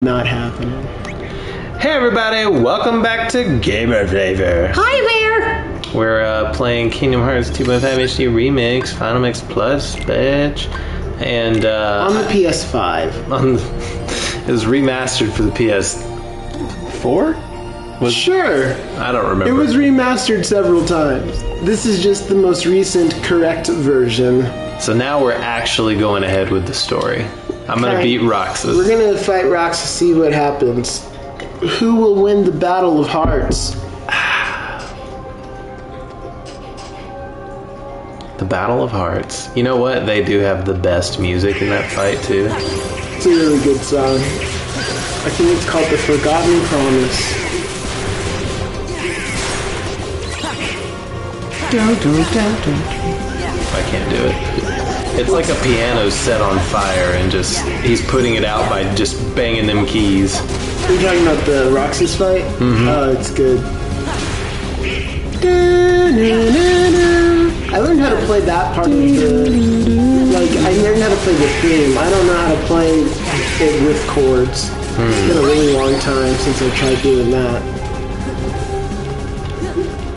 Not happening. Hey everybody, welcome back to Gamer Flavor. Hi there! We're playing Kingdom Hearts 2.5 HD Remix, Final Mix Plus, bitch. And on the PS5. It was remastered for the PS4? Sure. I don't remember. It was remastered several times. This is just the most recent correct version. So now we're actually going ahead with the story. I'm gonna beat Roxas. We're gonna fight Roxas, see what happens. Who will win the Battle of Hearts? The Battle of Hearts. You know what? They do have the best music in that fight too. It's a really good song. I think it's called The Forgotten Promise. I can't do it. It's like a piano set on fire and just he's putting it out by just banging them keys. Are you talking about the Roxas fight? Mm-hmm. Oh, it's good. I learned how to play that part of the... Like, I learned how to play the theme. I don't know how to play it with chords. It's been a really long time since I tried doing that.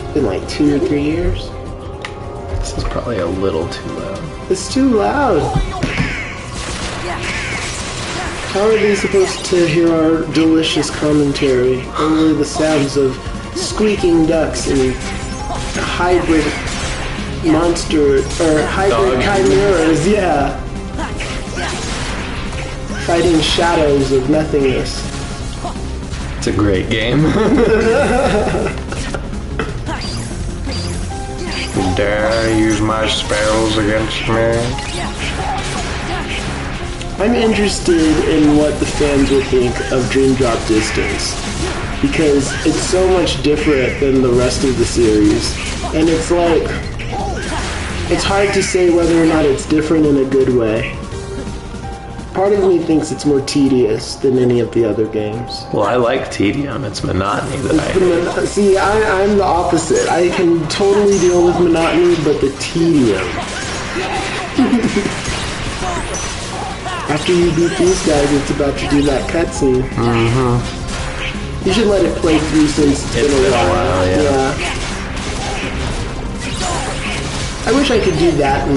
It's been like 2 or 3 years. This is probably a little too loud. It's too loud. How are they supposed to hear our delicious commentary? Only the sounds of squeaking ducks and hybrid monster, or hybrid chimeras, yeah. Fighting shadows of nothingness. It's a great game. Dare I use my spells against me? I'm interested in what the fans will think of Dream Drop Distance, because it's so much different than the rest of the series, and it's like, it's hard to say whether or not it's different in a good way. Part of me thinks it's more tedious than any of the other games. Well, I like tedium. It's monotony that I hate. See, I'm the opposite. I can totally deal with monotony, but the tedium. After you beat these guys, it's about to do that cutscene. Mm-hmm. You should let it play through since it's been a while. Yeah. I wish I could do that in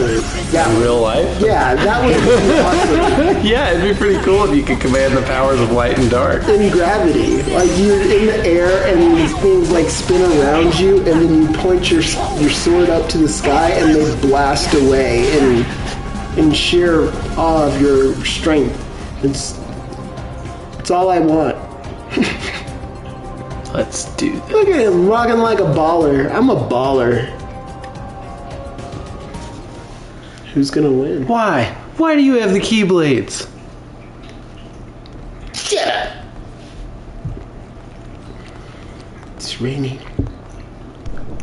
real life? Yeah, that would be awesome. Yeah, it'd be pretty cool if you could command the powers of light and dark. In gravity, like you're in the air and these things like spin around you, and then you point your sword up to the sky and they blast away in sheer awe of your strength. It's all I want. Let's do this. Look at him rocking like a baller. I'm a baller. Who's gonna win? Why? Why do you have the Keyblades? Yeah. It's raining.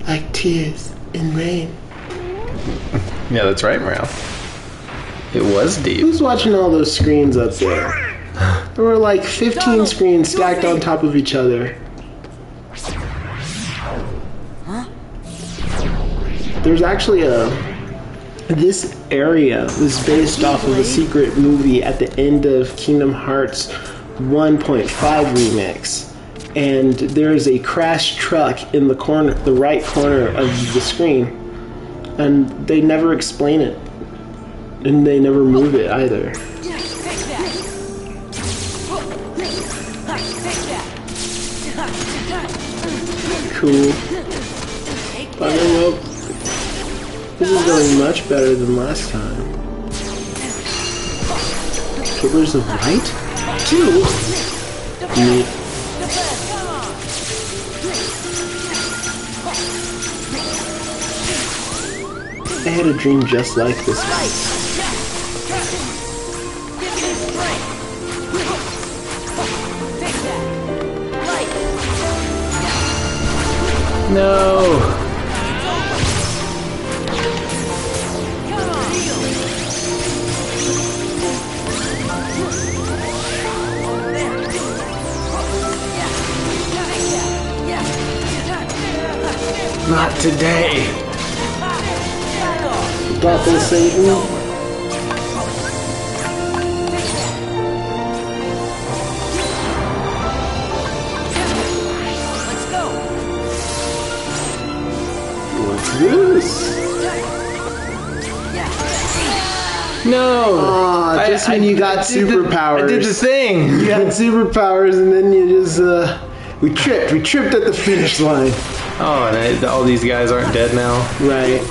Like tears in rain. Yeah, that's right, Meryl. It was deep. Who's watching all those screens up there? There were like 15 screens stacked on top of each other. There's actually this area was based off of a secret movie at the end of Kingdom Hearts 1.5 remix. And there's a crashed truck in the corner, the right corner of the screen. And they never explain it. And they never move it either. Cool. This is going much better than last time. Pillars of Light? 2? Neat. I had a dream just like this one. No! Not today! Got this, Satan. No. Aw, just when you got superpowers. I did the thing. You had superpowers, and then you just we tripped at the finish line. Oh, and all these guys aren't dead now? Right.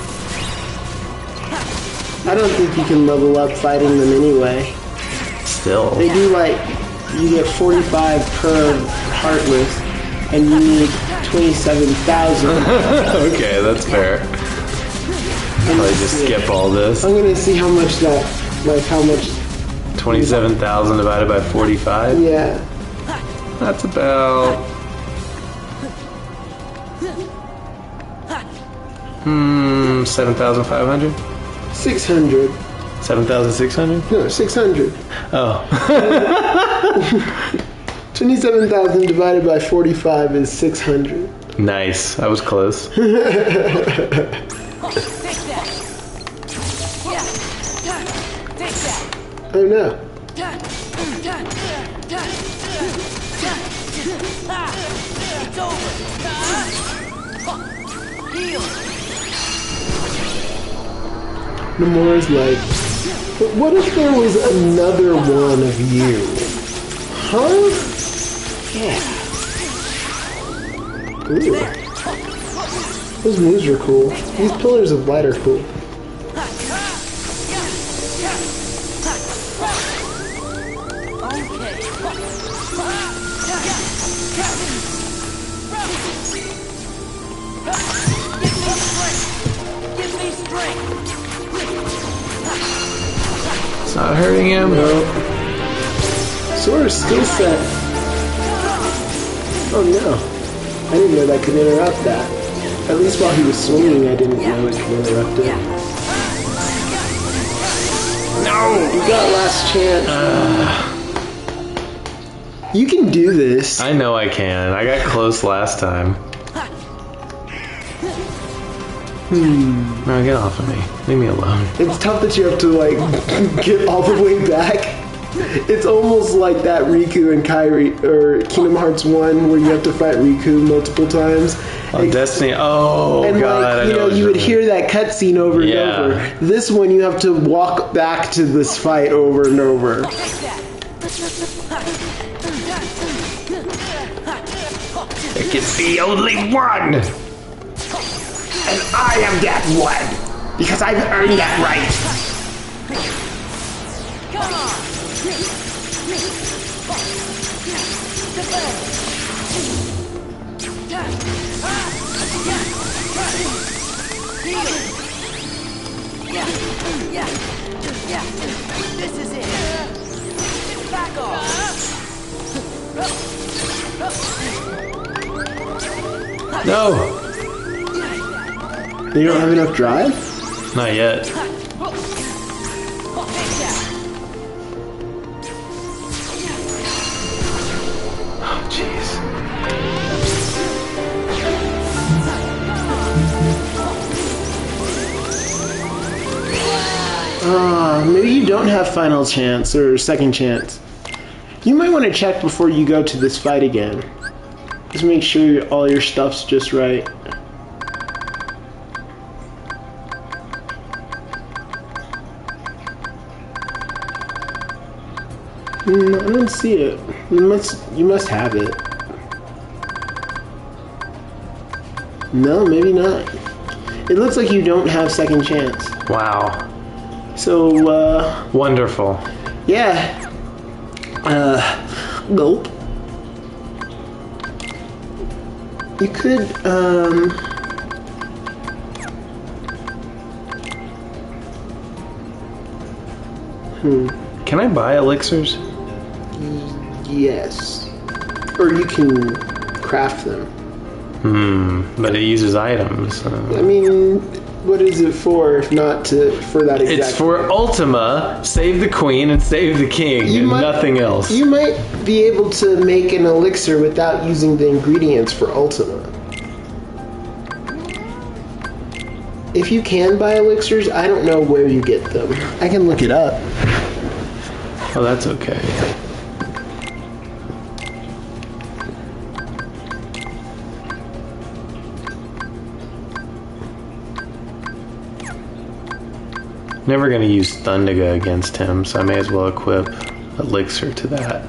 I don't think you can level up fighting them anyway. Still. They do like, you get 45 per heartless, and you need 27,000. Okay, that's fair. Probably just skip all this. I'm gonna see how much that, like how much. 27,000 divided by 45? Yeah. That's about... 7,500? 600. 7,600? No, 600. Oh. 27,000 divided by 45 is 600. Nice. I was close. Oh no. Nomura's like, but what if there was another one of you? Huh? Yeah. Ooh. Those moves are cool. These pillars of light are cool. It's not hurting him? No. Sort of skill set. Oh no. I didn't know that could interrupt that. At least while he was swinging, I didn't know it could interrupt it. No! You got last chance. You can do this. I know I can. I got close last time. No, get off of me. Leave me alone. It's tough that you have to, like, get all the way back. It's almost like that Riku and Kairi, or Kingdom Hearts 1, where you have to fight Riku multiple times. Oh, Destiny. Oh, and God. like, I you know you would hear that cutscene over and over. This one, you have to walk back to this fight over and over. There can be only one! And I am that one, because I've earned that right. Come on. This is it. Back off. No! You don't have enough drive? Not yet. Oh, jeez. Maybe you don't have final chance or second chance. You might want to check before you go to this fight again. Just make sure all your stuff's just right. No, I don't see it. You must have it. No, maybe not. It looks like you don't have second chance. Wow. So, Wonderful. yeah. Nope. You could, Can I buy elixirs? yes. Or you can craft them. But it uses items. I mean, what is it for if not for that exact... It's for Ultima, save the queen and save the king, and nothing else. You might be able to make an elixir without using the ingredients for Ultima. If you can buy elixirs, I don't know where you get them. I can look it up. Oh, that's okay. Never gonna use Thundiga against him, so I may as well equip Elixir to that.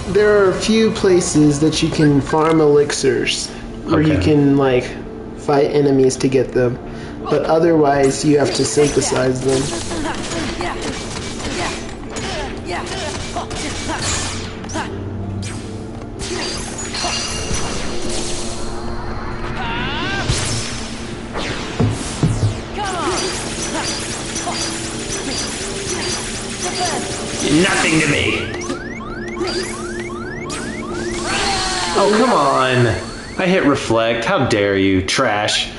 There are a few places that you can farm elixirs where you Okay. can like fight enemies to get them, but otherwise you have to synthesize them. Nothing to me! Oh, come on! I hit reflect. How dare you, trash.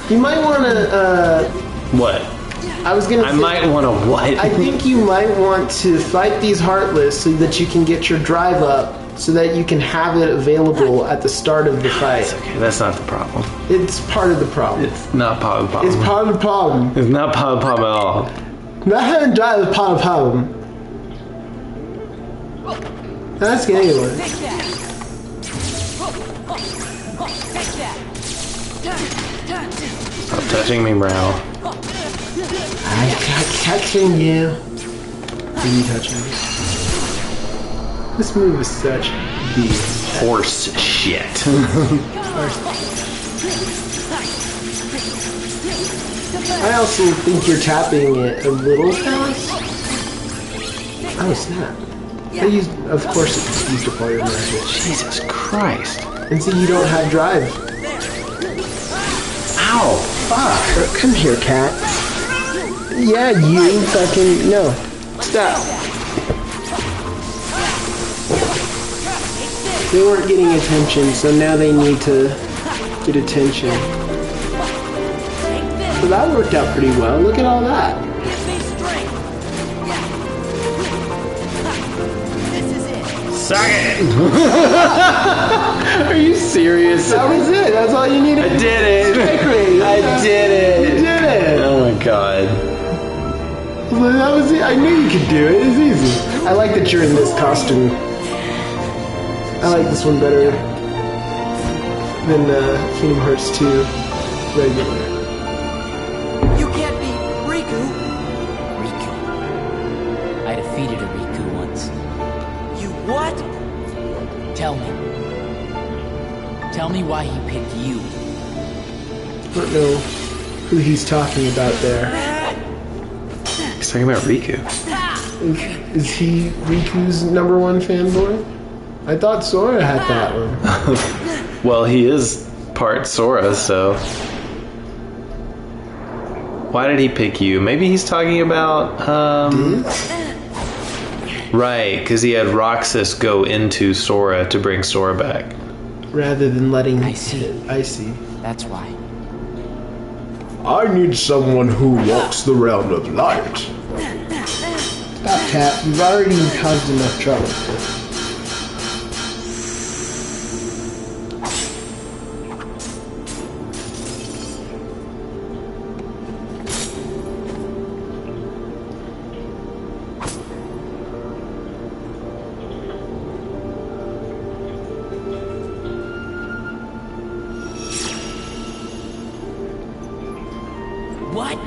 You might want to. What? I was gonna. I might want to what? I think you might want to fight these Heartless so that you can get your drive up, so that you can have it available at the start of the fight. Okay, that's not the problem. It's part of the problem. It's not part of the problem. It's part of the problem. It's not part of the problem at all. Not having drive is part of the problem. That's Galore. Take that. Take that. Stop touching me, Brow. I'm catching you. Are you touching me? This move is such the Horse shit. I also think you're tapping it a little fast. Oh snap! Of course, it's used up all your magic. Jesus Christ. And see, you don't have drive. Ow! Fuck! Come here, cat. Yeah, you fucking no. Stop. They weren't getting attention, so now they need to get attention. So that worked out pretty well. Look at all that. Give me strength. This is it. Suck it! Are you serious? That was it. That's all you needed. I did it! Strike rate. I did it! You did it. Oh my god. That was it. I knew you could do it. It's easy. I like that you're in this costume. I like this one better than Kingdom Hearts 2 regular. You can't beat Riku. Riku. I defeated a Riku once. You what? Tell me. Tell me why he picked you. I don't know who he's talking about there. He's talking about Riku. Is he Riku's #1 fanboy? I thought Sora had that one. Well, he is part Sora, so... Why did he pick you? Maybe he's talking about, Right, because he had Roxas go into Sora to bring Sora back. Rather than letting I see. I see. That's why. I need someone who walks the realm of light. Stop, Cat. You've already caused enough trouble. What?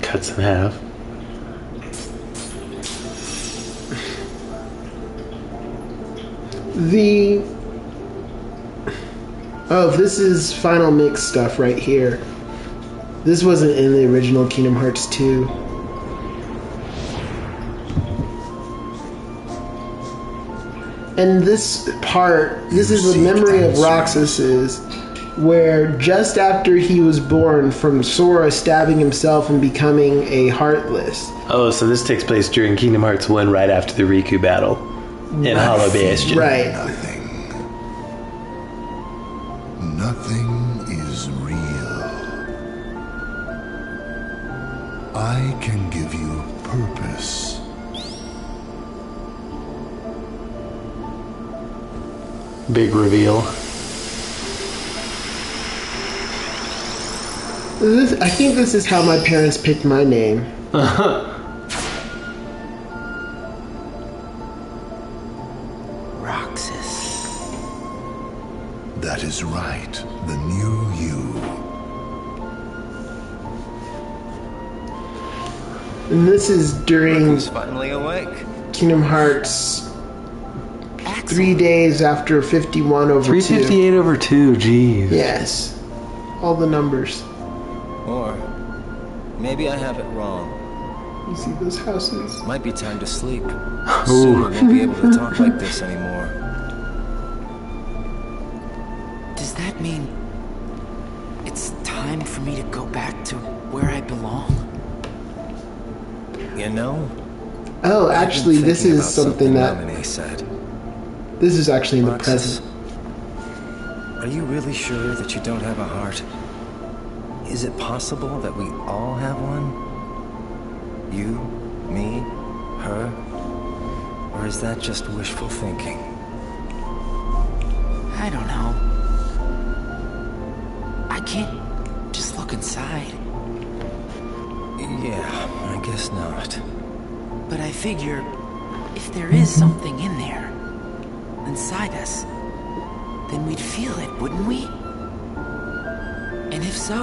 Cuts in half. This is Final Mix stuff right here. This wasn't in the original Kingdom Hearts 2. And this part, this is the memory of Roxas's, where just after he was born from Sora stabbing himself and becoming a Heartless. Oh, so this takes place during Kingdom Hearts 1, right after the Riku battle in Hollow Bastion. Right. Nothing is real. I can give you purpose. Big reveal. I think this is how my parents picked my name. Roxas. That is right. The new you. And this is during Who's finally awake? Kingdom Hearts Axel. 3 days after 51 over 2. 358 over 2, jeez. Yes. All the numbers. Or maybe I have it wrong. You see those houses? Might be time to sleep. Soon we won't be able to talk like this anymore. Does that mean it's time for me to go back to where I belong? You know? Oh, I've been actually, this thinking is about something that... Melanie said. This is actually in the Roxas, present. are you really sure that you don't have a heart? Is it possible that we all have one? You, me, her? Or is that just wishful thinking? I don't know. I can't just look inside. Yeah, I guess not. But I figure if there is something in there, inside us, then we'd feel it, wouldn't we? And if so...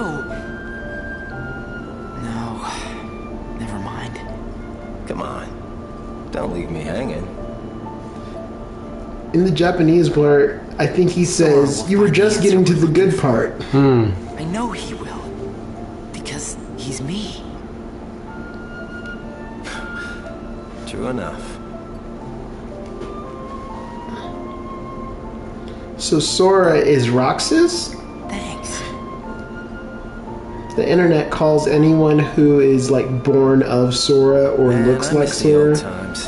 No, never mind. Come on, don't leave me hanging. In the Japanese part, I think he says, you were just getting to the good part. I know he will. Because he's me. True enough. So Sora is Roxas? Thanks. The internet calls anyone who is like born of Sora or Man, looks I like miss the old Sora times.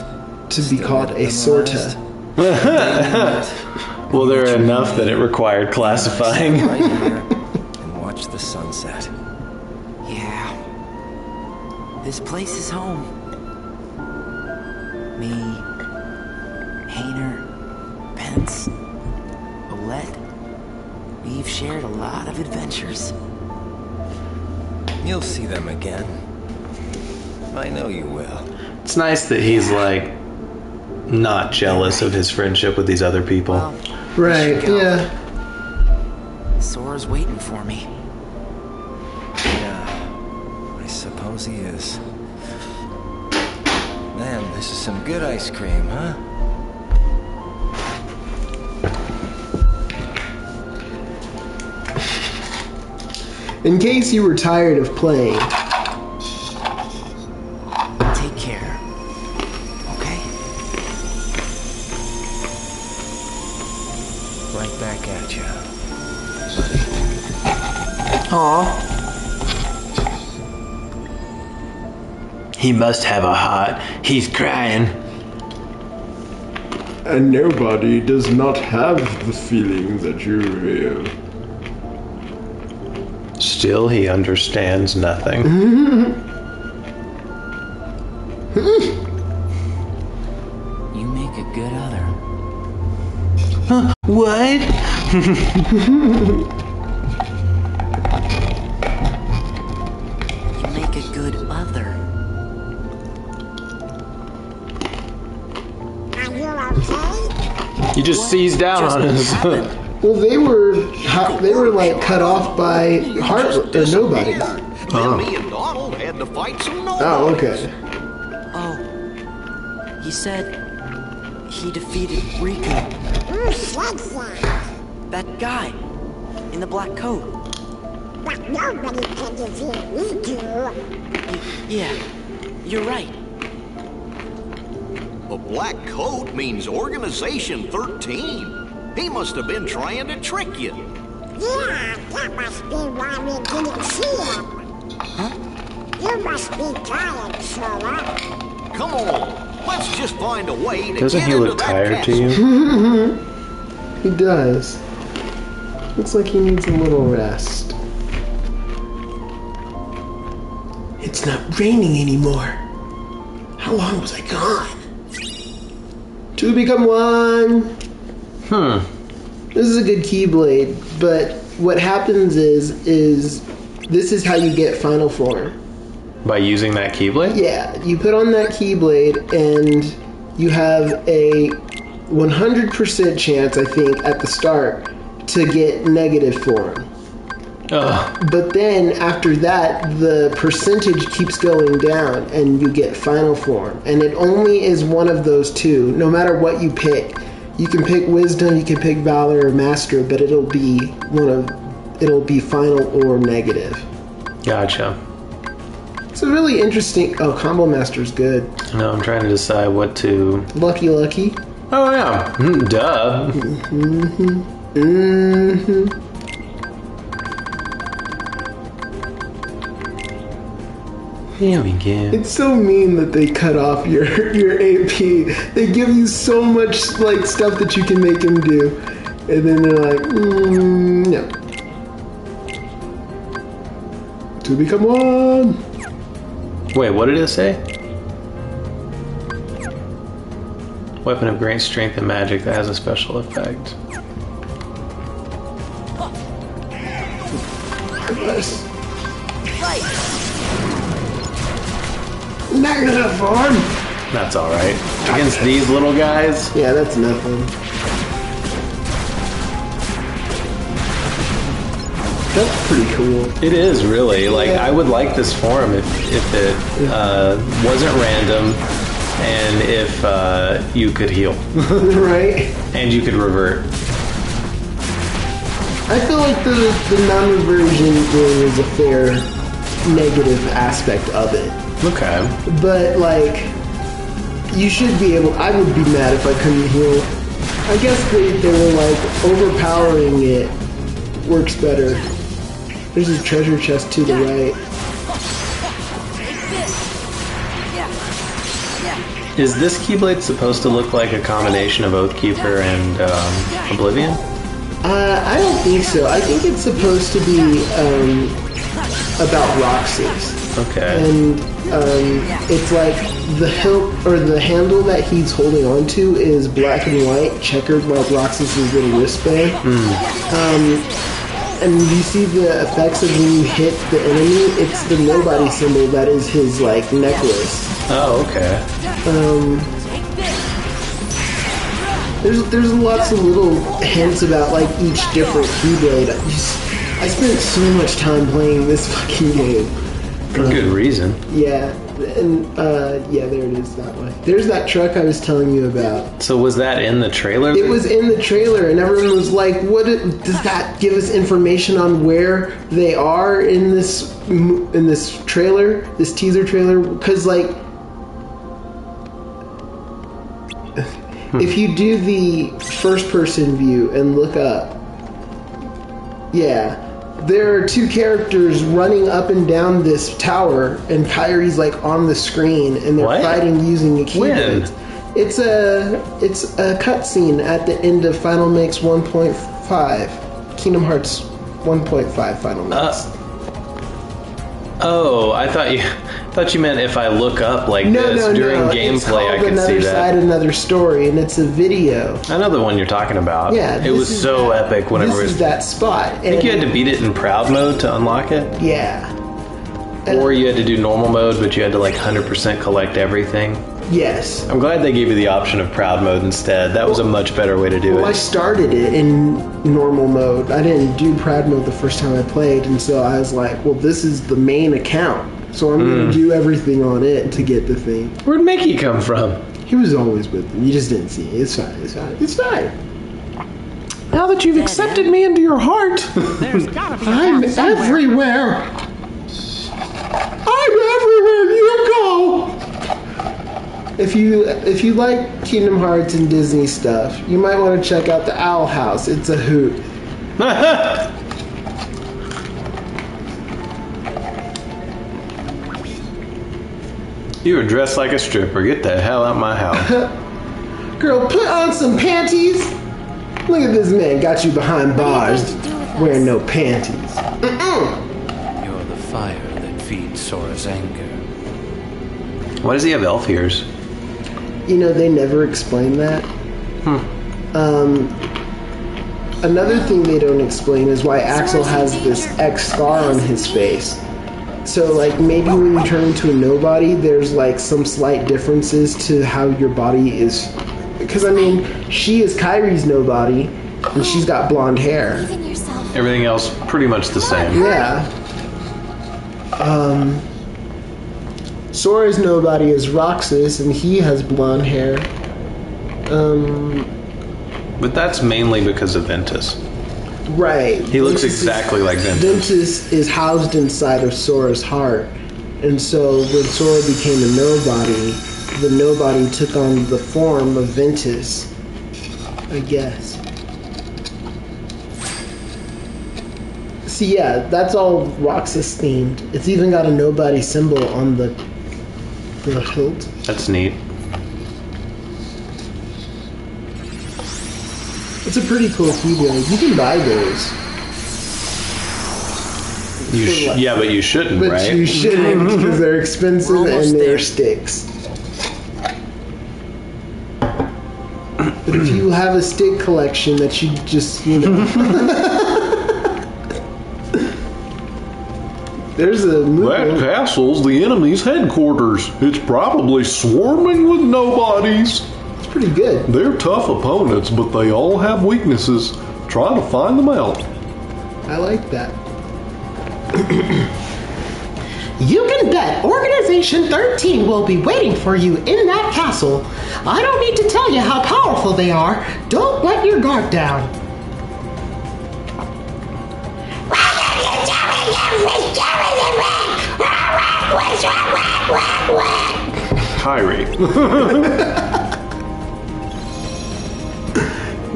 to be Still called get a memorized. Sorta. Well, there are enough that it required classifying. Right here and watch the sunset. Yeah. This place is home. Me, Hayner, Pence, Olette. We've shared a lot of adventures. You'll see them again. I know you will. It's nice that he's like not jealous of his friendship with these other people. Well, Right, go. yeah. Sora's waiting for me. Yeah, I suppose he is. Man, this is some good ice cream, huh? In case you were tired of playing, Take care. Okay? Right back at you. Aw. He must have a heart. He's crying. and nobody does not have the feeling that you feel. Still, he understands nothing. You make a good other. What? You make a good other. Are you okay? He just seized down on us. Well, they were like cut off by heart or nobody. Oh. Me and Donald had to fight some nobodies. Oh, okay. Oh. He said he defeated Riku. Who said that? That guy in the black coat. But nobody can defeat me, too. Yeah, you're right. The black coat means Organization 13. He must have been trying to trick you. Yeah, that must be why we didn't see him. Huh? You must be tired, Sora. Come on, let's just find a way to Doesn't get he into look that tired to castle. you? He does. Looks like he needs a little rest. It's not raining anymore. How long was I gone? Two become one. This is a good Keyblade, but what happens is this is how you get final form. By using that Keyblade? Yeah, you put on that Keyblade and you have a 100% chance, I think, at the start to get negative form. Ugh. But then after that, the percentage keeps going down and you get final form. And it only is one of those two, no matter what you pick. You can pick wisdom, you can pick valor or master, but it'll be final or negative. Gotcha. It's a really interesting. Oh, combo master's good. No, I'm trying to decide what to. Lucky. Oh yeah, duh. Here we go. It's so mean that they cut off your AP. They give you so much like stuff that you can make him do, and then they're like, no. Two become one. Wait, what did it say? Weapon of great strength and magic that has a special effect. Negative form. That's alright. Against these little guys? Yeah, that's nothing. That's pretty cool. It is really. Like, I would like this form if it wasn't random and if you could heal. Right? And you could revert. I feel like the non-reversion thing is a fair negative aspect of it. Okay. But, like, you should be able... I would be mad if I couldn't heal. I guess they were, like, overpowering it works better. There's a treasure chest to the right. Is this Keyblade supposed to look like a combination of Oathkeeper and Oblivion? I don't think so. I think it's supposed to be about Roxas. Okay. And it's like the hilt or the handle that he's holding on to is black and white, checkered like Roxas's little wristband. And you see the effects of when you hit the enemy. It's the nobody symbol that is his like necklace. Oh, okay. There's lots of little hints about like each different Keyblade. I spent so much time playing this fucking game. For good reason. Yeah, and yeah, there it is that way. There's that truck I was telling you about. So was that in the trailer? It was in the trailer, and everyone was like, does that give us information on where they are in this trailer, this teaser trailer? Because like, if you do the first-person view and look up, yeah. There are two characters running up and down this tower, and Kyrie's like on the screen, and they're fighting using a keyblade. It's a cutscene at the end of Final Mix 1.5, Kingdom Hearts 1.5 Final Mix. Oh, I thought you meant if I look up like this during gameplay, I could see that. Another Side, Another Story, and it's a video. I know the one you're talking about. Yeah, it was so epic whenever this is that spot. I think you had to beat it in proud mode to unlock it. Yeah. Or you had to do normal mode, but you had to like 100% collect everything. Yes. I'm glad they gave you the option of proud mode instead. That was a much better way to do it. I started it in normal mode. I didn't do proud mode the first time I played, and so I was like, well, this is the main account. So I'm going to do everything on it to get the thing. Where'd Mickey come from? He was always with me. You just didn't see it. It's fine. It's fine. It's fine. Now that you've accepted me into your heart, I'm everywhere. I'm everywhere you go. If you like Kingdom Hearts and Disney stuff, you might want to check out the Owl House. It's a hoot. You were dressed like a stripper. Get the hell out of my house. Girl, put on some panties. Look at this man. Got you behind bars wearing no panties. You're the fire that defeat Sora's anger. Why does he have elf ears? You know, they never explain that. Another thing they don't explain is why Axel has this X scar on his face. So, like, maybe when you turn into a nobody, there's, like, some slight differences to how your body is. Because, I mean, she is Kyrie's nobody, and she's got blonde hair. Everything else pretty much the same. Yeah. Sora's nobody is Roxas, and he has blonde hair. But that's mainly because of Ventus. Right. He looks exactly like Ventus. Ventus is housed inside of Sora's heart. And so when Sora became a nobody, the nobody took on the form of Ventus, I guess. See, yeah, that's all Roxas themed. It's even got a nobody symbol on the hilt. That's neat. It's a pretty cool keyblade. You can buy those. Yeah, but you shouldn't, But right? you shouldn't because they're expensive and they're sticks. But if you have a stick collection that you just, you know... There's a movement. That castle's the enemy's headquarters. It's probably swarming with nobodies. It's pretty good. They're tough opponents, but they all have weaknesses. Try to find them out. I like that. You can bet Organization 13 will be waiting for you in that castle. I don't need to tell you how powerful they are. Don't let your guard down. Kyrie.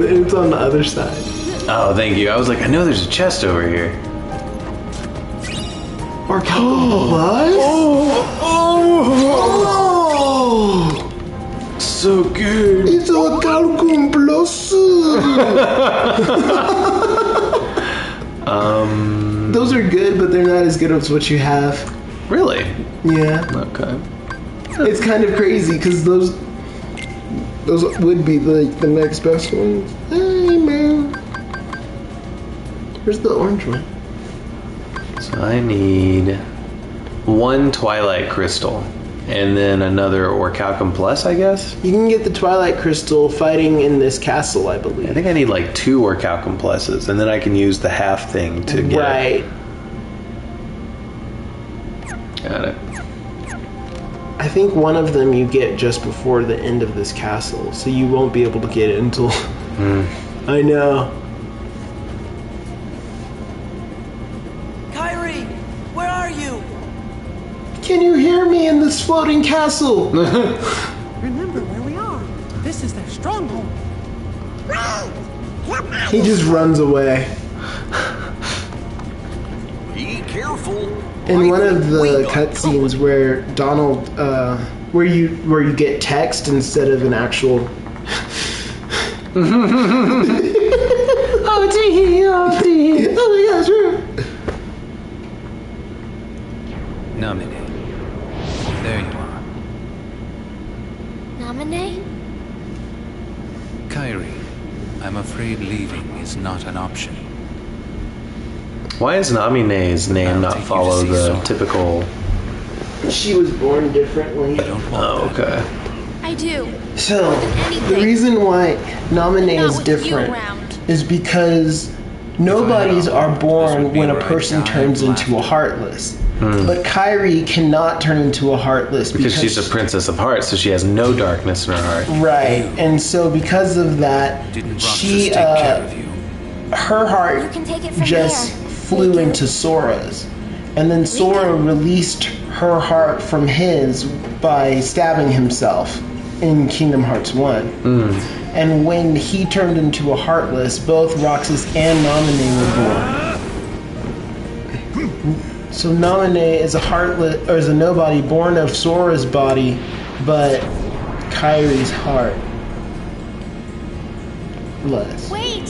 It's on the other side. Oh, thank you. I was like, I know there's a chest over here. Or what? Oh, so good. It's a Calcum Plus. Those are good, but they're not as good as what you have. Really? Yeah. Okay. It's kind of crazy because those would be the next best ones. Hey man, where's the orange one? So I need one Twilight Crystal and then another Orichalcum Plus, I guess? You can get the Twilight Crystal fighting in this castle, I believe. I think I need like 2 Orichalcum Pluses, and then I can use the half thing to get Right. Got it. I think one of them you get just before the end of this castle, so you won't be able to get it until... I know. Kyrie, where are you? Can you hear me in this floating castle? Remember where we are. This is their stronghold. He just runs away. Be careful. In one of the cutscenes where Donald, where you get text instead of an actual. Oh my gosh! Namine. There you are. Namine? Kyrie, I'm afraid leaving is not an option. Why is Namine's name not follow the typical... She was born differently. Oh, okay. I do. So, the reason why Namine is Not with you different around. is because nobodies are born when a person turns into a Heartless. But Kyrie cannot turn into a Heartless Because she's a Princess of Hearts, so she has no darkness in her heart. Right, and so because of that, she, her heart You can take it from just there. flew into Sora's. And then Sora released her heart from his by stabbing himself in Kingdom Hearts 1. And when he turned into a Heartless, both Roxas and Namine were born. So Namine is a Heartless, or is a nobody born of Sora's body, but Kyrie's heart. Less. Wait!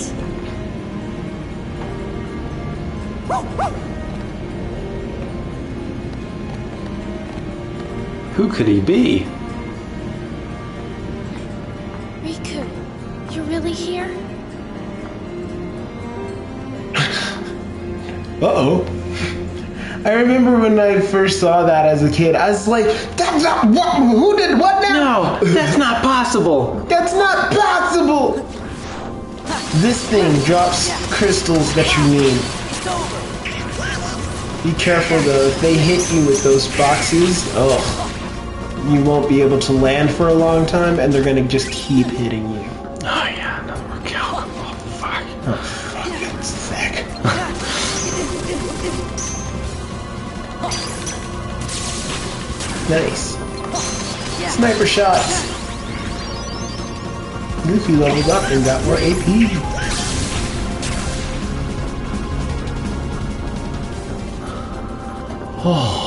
Who could he be? Riku, you're really here? Uh-oh. I remember when I first saw that as a kid, I was like, that's not what, who did what now? No, that's not possible. That's not possible! This thing drops crystals that you need. Be careful though, if they hit you with those boxes, you won't be able to land for a long time, and they're gonna just keep hitting you. Oh yeah, another more cow. Oh fuck. Oh fuck, that's sick. Nice. Sniper shots. Luffy leveled up and got more AP. Oh.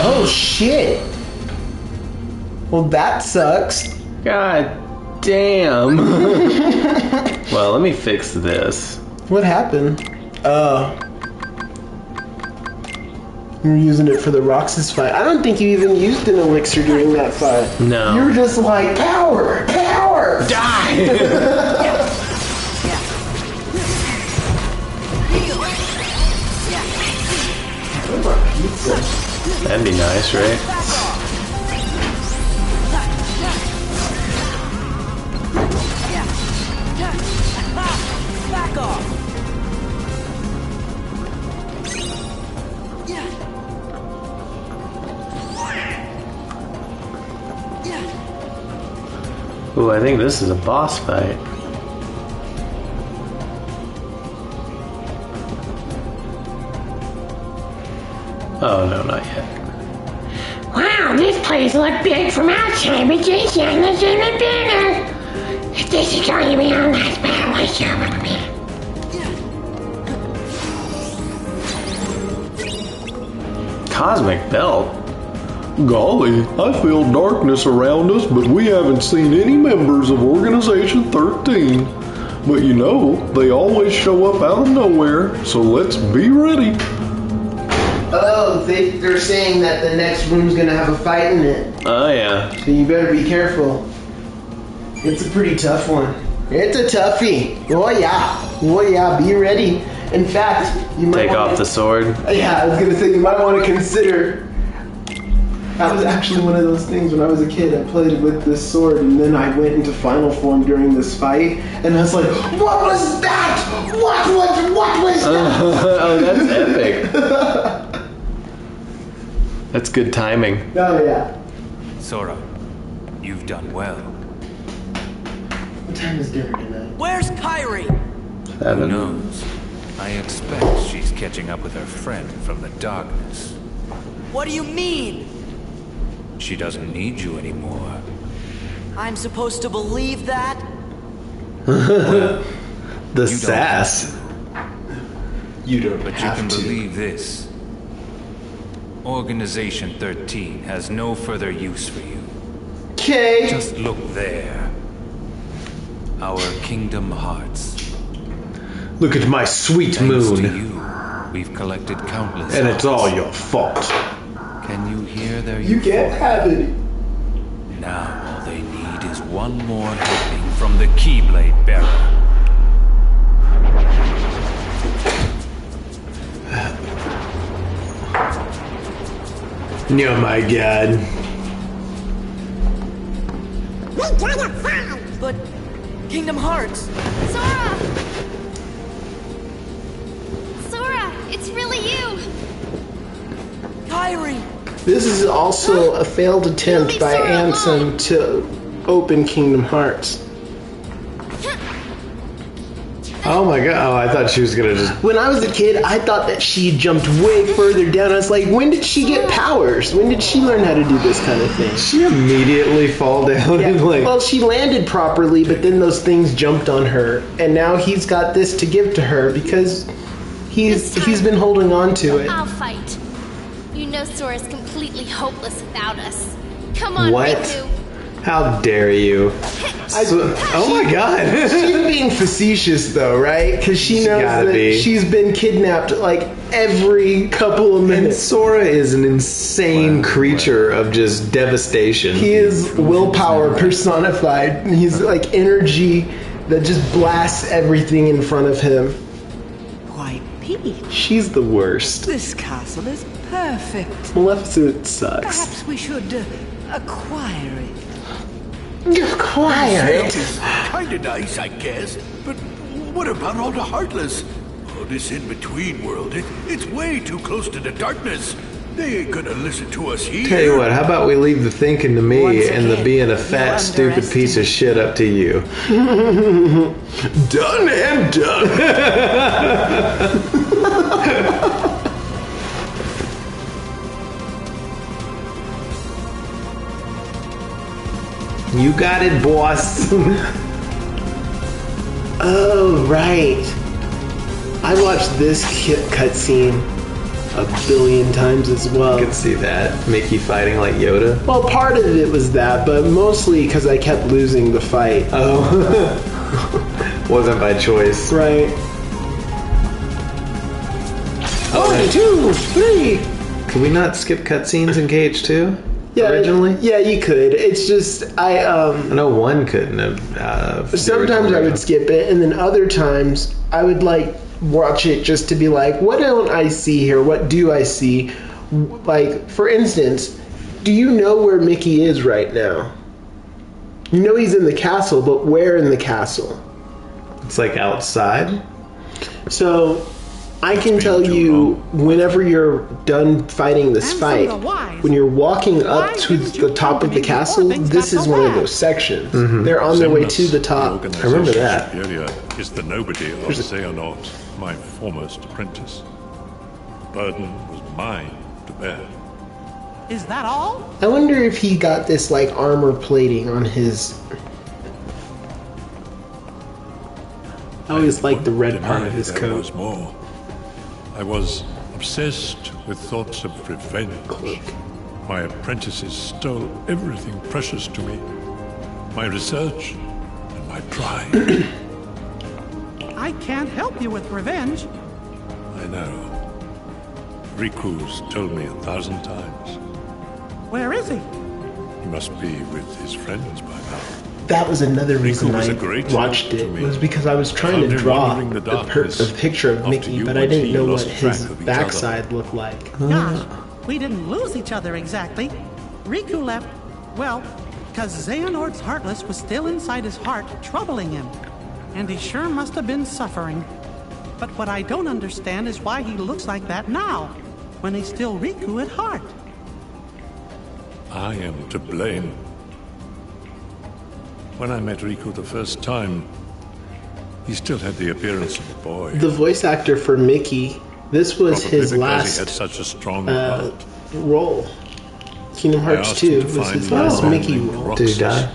Oh shit! Well, that sucks. God damn. Well, let me fix this. What happened? You were using it for the Roxas fight. I don't think you even used an elixir during that fight. No. You were just like, power! Power! Die! That'd be nice, right? Back off. Ooh, I think this is a boss fight. Oh, no, not yet. Wow, this place looks big from outside, but this is even bigger. If this is going to be our last battle, I sure will be. Cosmic belt? Golly, I feel darkness around us, but we haven't seen any members of Organization 13. But you know, they always show up out of nowhere, so let's be ready. Oh, they're saying that the next room's gonna have a fight in it. Oh, yeah. So you better be careful. It's a pretty tough one. It's a toughie. Oh yeah. Oh yeah, be ready. In fact, you might Take off the sword. Yeah, I was gonna say you might want to consider. That was actually one of those things when I was a kid. I played with this sword, and then I went into final form during this fight, and I was like, "What was that? What was that?" Oh, that's epic. That's good timing. Oh yeah. Sora, you've done well. What time is dinner tonight? Where's Kairi? Who knows? I expect she's catching up with her friend from the darkness. What do you mean? She doesn't need you anymore. I'm supposed to believe that? The sass. You don't But you have can to. believe this. Organization 13 has no further use for you. Okay. Just look there. Our Kingdom Hearts. Look at my sweet Thanks to moon. you, we've collected countless And it's hearts. all your fault. Can you hear their You can't have it. Now all they need is one more helping from the Keyblade Bearer. Oh my god. We gotta find. But Kingdom Hearts. Sora! Sora, it's really you! Kairi! This is also a failed attempt by Ansem to open Kingdom Hearts. Oh my god. Oh, I thought she was gonna just... When I was a kid, I thought that she jumped way further down. I was like, when did she get powers? When did she learn how to do this kind of thing? She immediately fall down and like... Well, she landed properly, but then those things jumped on her. And now he's got this to give to her because he's been holding on to it. I'll fight. You know Sora's completely hopeless without us. Come on, What? Riku. How dare you? Oh my god. She's being facetious though, right? Because she knows that she's been kidnapped like every couple of minutes. And Sora is an insane creature of just devastation. He is willpower personified. He's like energy that just blasts everything in front of him. Why, Peach, She's the worst. this castle is perfect. Maleficent sucks. Perhaps we should acquire it. Acquire it? Kinda nice, I guess. But what about all the Heartless? Oh, this in-between world, it's way too close to the darkness. They ain't gonna listen to us here. Tell you what, how about we leave the thinking to me and the being a fat, stupid piece of shit up to you? Done and done. You got it, boss. Oh, right. I watched this cutscene a billion times as well. I can see that. Mickey fighting like Yoda. Well, part of it was that, but mostly because I kept losing the fight. Oh. Wasn't by choice. Right. Oh, 1, 2, 3. Could we not skip cutscenes in KH2? Yeah, originally? Yeah, you could. It's just I know one couldn't have. Sometimes I would skip it, and then other times I would like watch it just to be like, what don't I see here? What do I see? Like, for instance, do you know where Mickey is right now? You know he's in the castle, but where in the castle? It's like outside. So I can tell you whenever you're done fighting this fight, when you're walking up to the top of the castle, this is one of those sections. They're on their way to the top. I remember that. Is the nobody of Xehanort, my foremost apprentice. The burden was mine to bear. Is that all? I wonder if he got this like armor plating on his. I always liked the red part of his coat. Was more. I was obsessed with thoughts of revenge. My apprentices stole everything precious to me. My research and my pride. I can't help you with revenge. I know. Riku's told me 1,000 times. Where is he? He must be with his friends by now. That was another reason I watched it, was because I was trying to draw a picture of Mickey, but I didn't know what his backside looked like. Gosh, we didn't lose each other exactly. Riku left, well, because Xehanort's Heartless was still inside his heart, troubling him. And he sure must have been suffering. But what I don't understand is why he looks like that now, when he's still Riku at heart. I am to blame. When I met Riku the first time, he still had the appearance of a boy. The voice actor for Mickey, this was his last he had such a strong heart. role. Kingdom Hearts 2 was his last Mickey role. Did he die?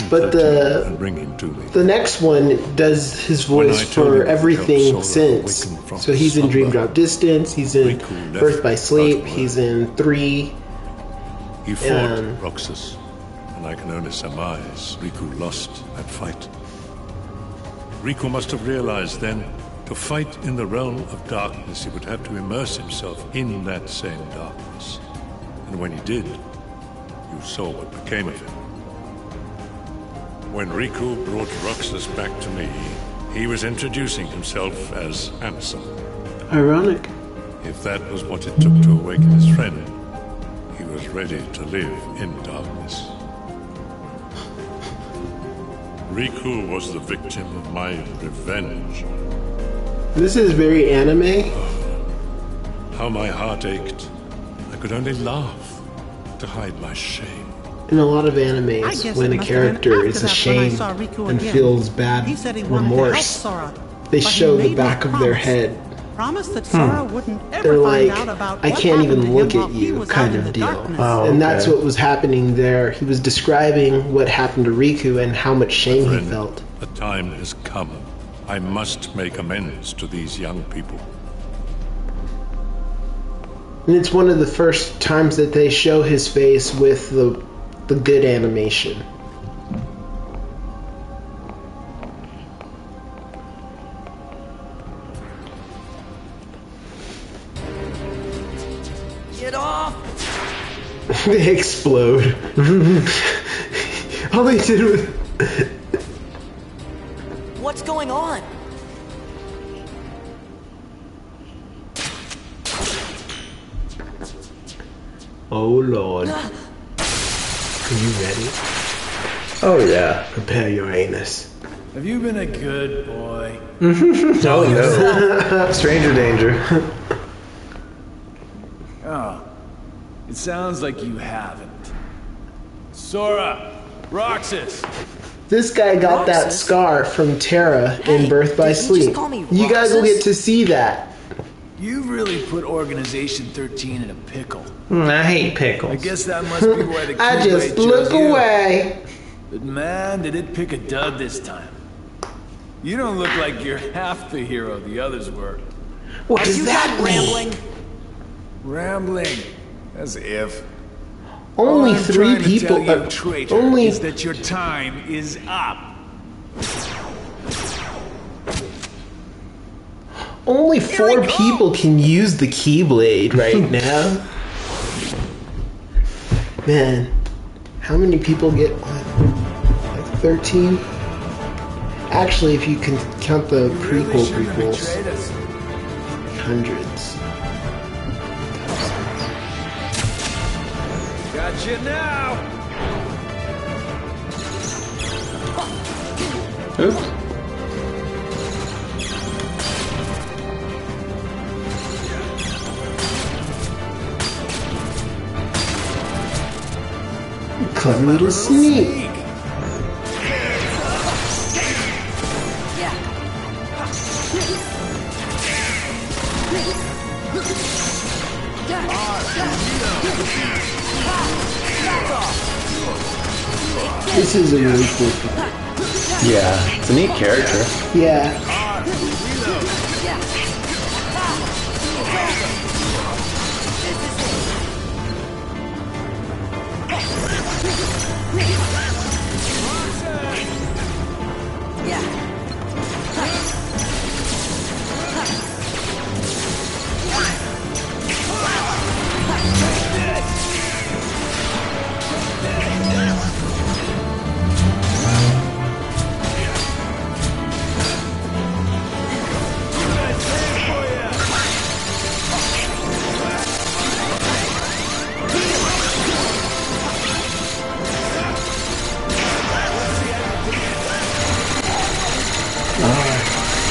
But the next one does his voice for everything since. So he's in Dream Drop Distance, he's in Birth by Sleep, he's in 3. He fought Roxas, and I can only surmise Riku lost that fight. Riku must have realized then, to fight in the realm of darkness, he would have to immerse himself in that same darkness. And when he did, you saw what became of him. When Riku brought Roxas back to me, he was introducing himself as Ansem. Ironic. If that was what it took to awaken his friend, he was ready to live in darkness. Riku was the victim of my revenge. This is very anime. How my heart ached. I could only laugh to hide my shame. In a lot of I animes, guess when it a must have been character after is that when I ashamed saw Riku and again. feels bad He said he wanted remorse, to help Sora, they but he show the made me back of their promise. head. Promise that Sora wouldn't ever They're find like, out about I what can't happened even to look him at while he you, was out kind in of the deal. darkness. And that's what was happening there. He was describing what happened to Riku and how much shame he Friend, felt. the time has come. I must make amends to these young people. And it's one of the first times that they show his face with the good animation. Get off! They explode. All they did was... What's going on? Oh Lord. Are you ready? Oh yeah. Prepare your anus. Have you been a good boy? Oh no. Stranger danger. Oh, it sounds like you haven't. Sora, Roxas. This guy got that scar from Terra in Birth by Sleep. You guys will get to see that. You really put Organization 13 in a pickle. I hate pickles. I guess that must be why the I just Keyblade look chose you. away. But man, did it pick a dud this time. You don't look like you're half the hero the others were. What does that rambling? Rambling? As if. Only All I'm 3 trying to people. tell you, traitor, Only is that your time is up. Only 4 people can use the Keyblade right now. Man, how many people get like 13? Actually, if you can count the prequels, hundreds. Gotcha now. Oops. Clever little sneak. This is a really cool fight. Yeah, it's a neat character. Yeah.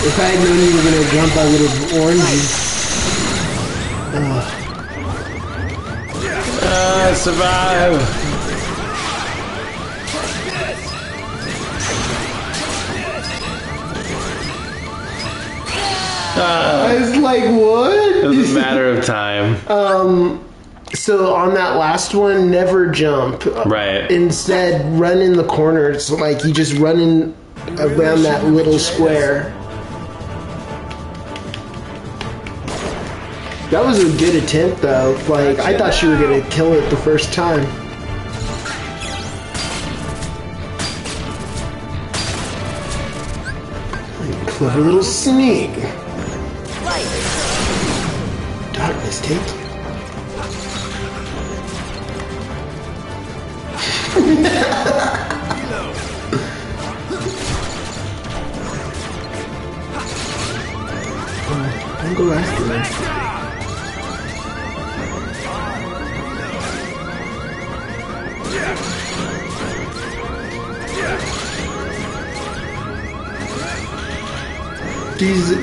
If I had known you were gonna jump, I would have warned you. Survive! I was like, what? It was a matter of time. So on that last one, never jump. Right. Instead, run in the corners. Like, you just run in around that little square. That was a good attempt, though. Like, I thought you were gonna kill it the first time. Clever little sneak. Darkness, take you. Don't go after me.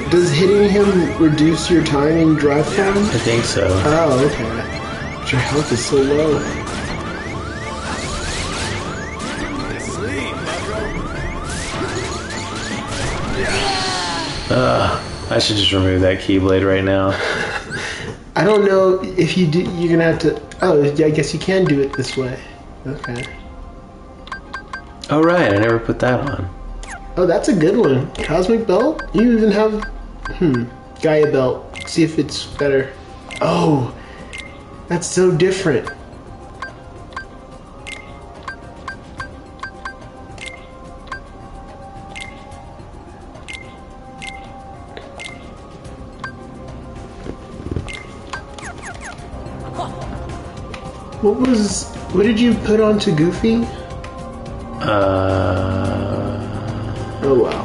Does hitting him reduce your time in drive time? I think so. Oh, okay. But your health is so low. I should just remove that Keyblade right now. I don't know if you do. You're gonna have to. Oh, yeah, I guess you can do it this way. Okay. Oh right, I never put that on. Oh, that's a good one. Cosmic belt. You even have Gaia belt. See if it's better. Oh, that's so different. What did you put onto Goofy? Oh wow.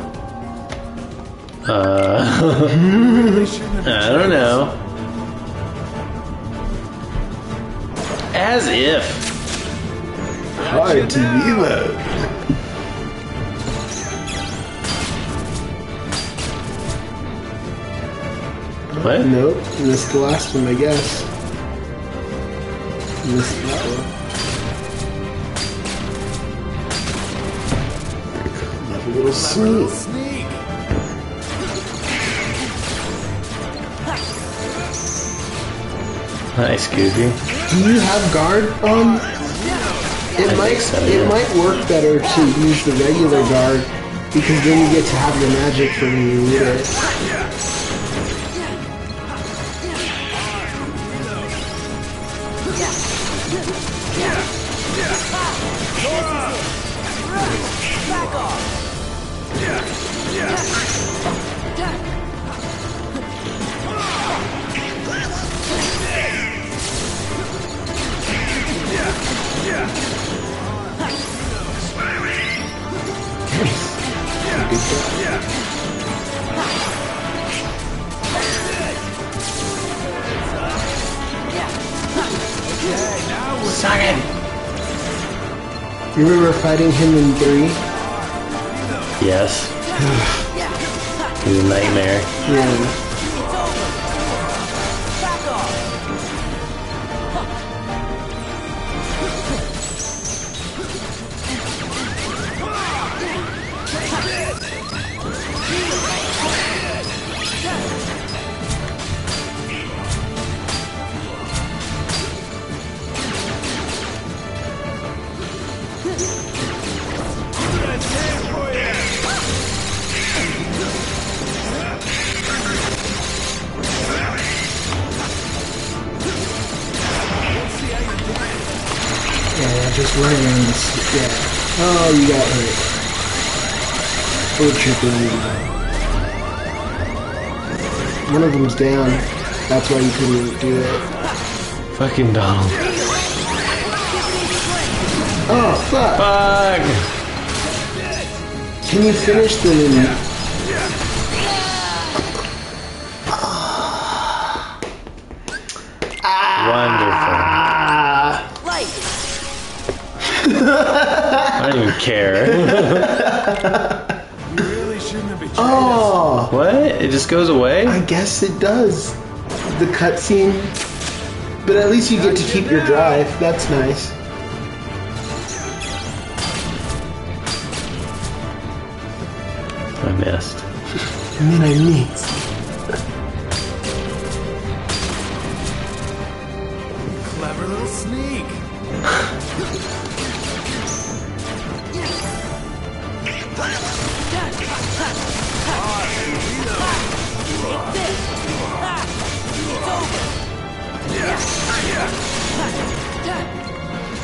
I don't know. As if. Hard to reload. What? Nope. Missed the last one, I guess. Missed that one. Clever little sneak. Nice, Goofy. Do you have guard? It might work better to use the regular guard because then you get to have your magic for when you need it. Suck it! You remember fighting him in 3? Yes. He's a nightmare. Yeah. Just lands. Yeah. Oh, you got hurt. Or triple me. One of them's down. That's why you couldn't do it. Fucking Donald. Oh, fuck. Fuck! Can you finish the... Wonderful. I don't even care. Oh! What? It just goes away? I guess it does. The cutscene. But at least you get to keep your drive. That's nice. I missed. And then I missed. Clever little sneak.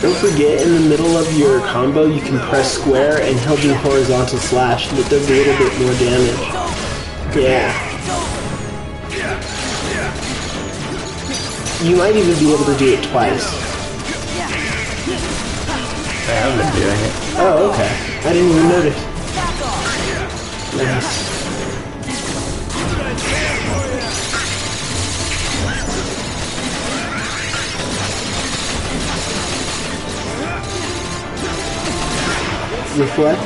Don't forget, in the middle of your combo, you can press square and he'll do horizontal slash, and it does a little bit more damage. Yeah. You might even be able to do it twice. I haven't been doing it. Oh, okay. I didn't even notice. Nice. Reflect.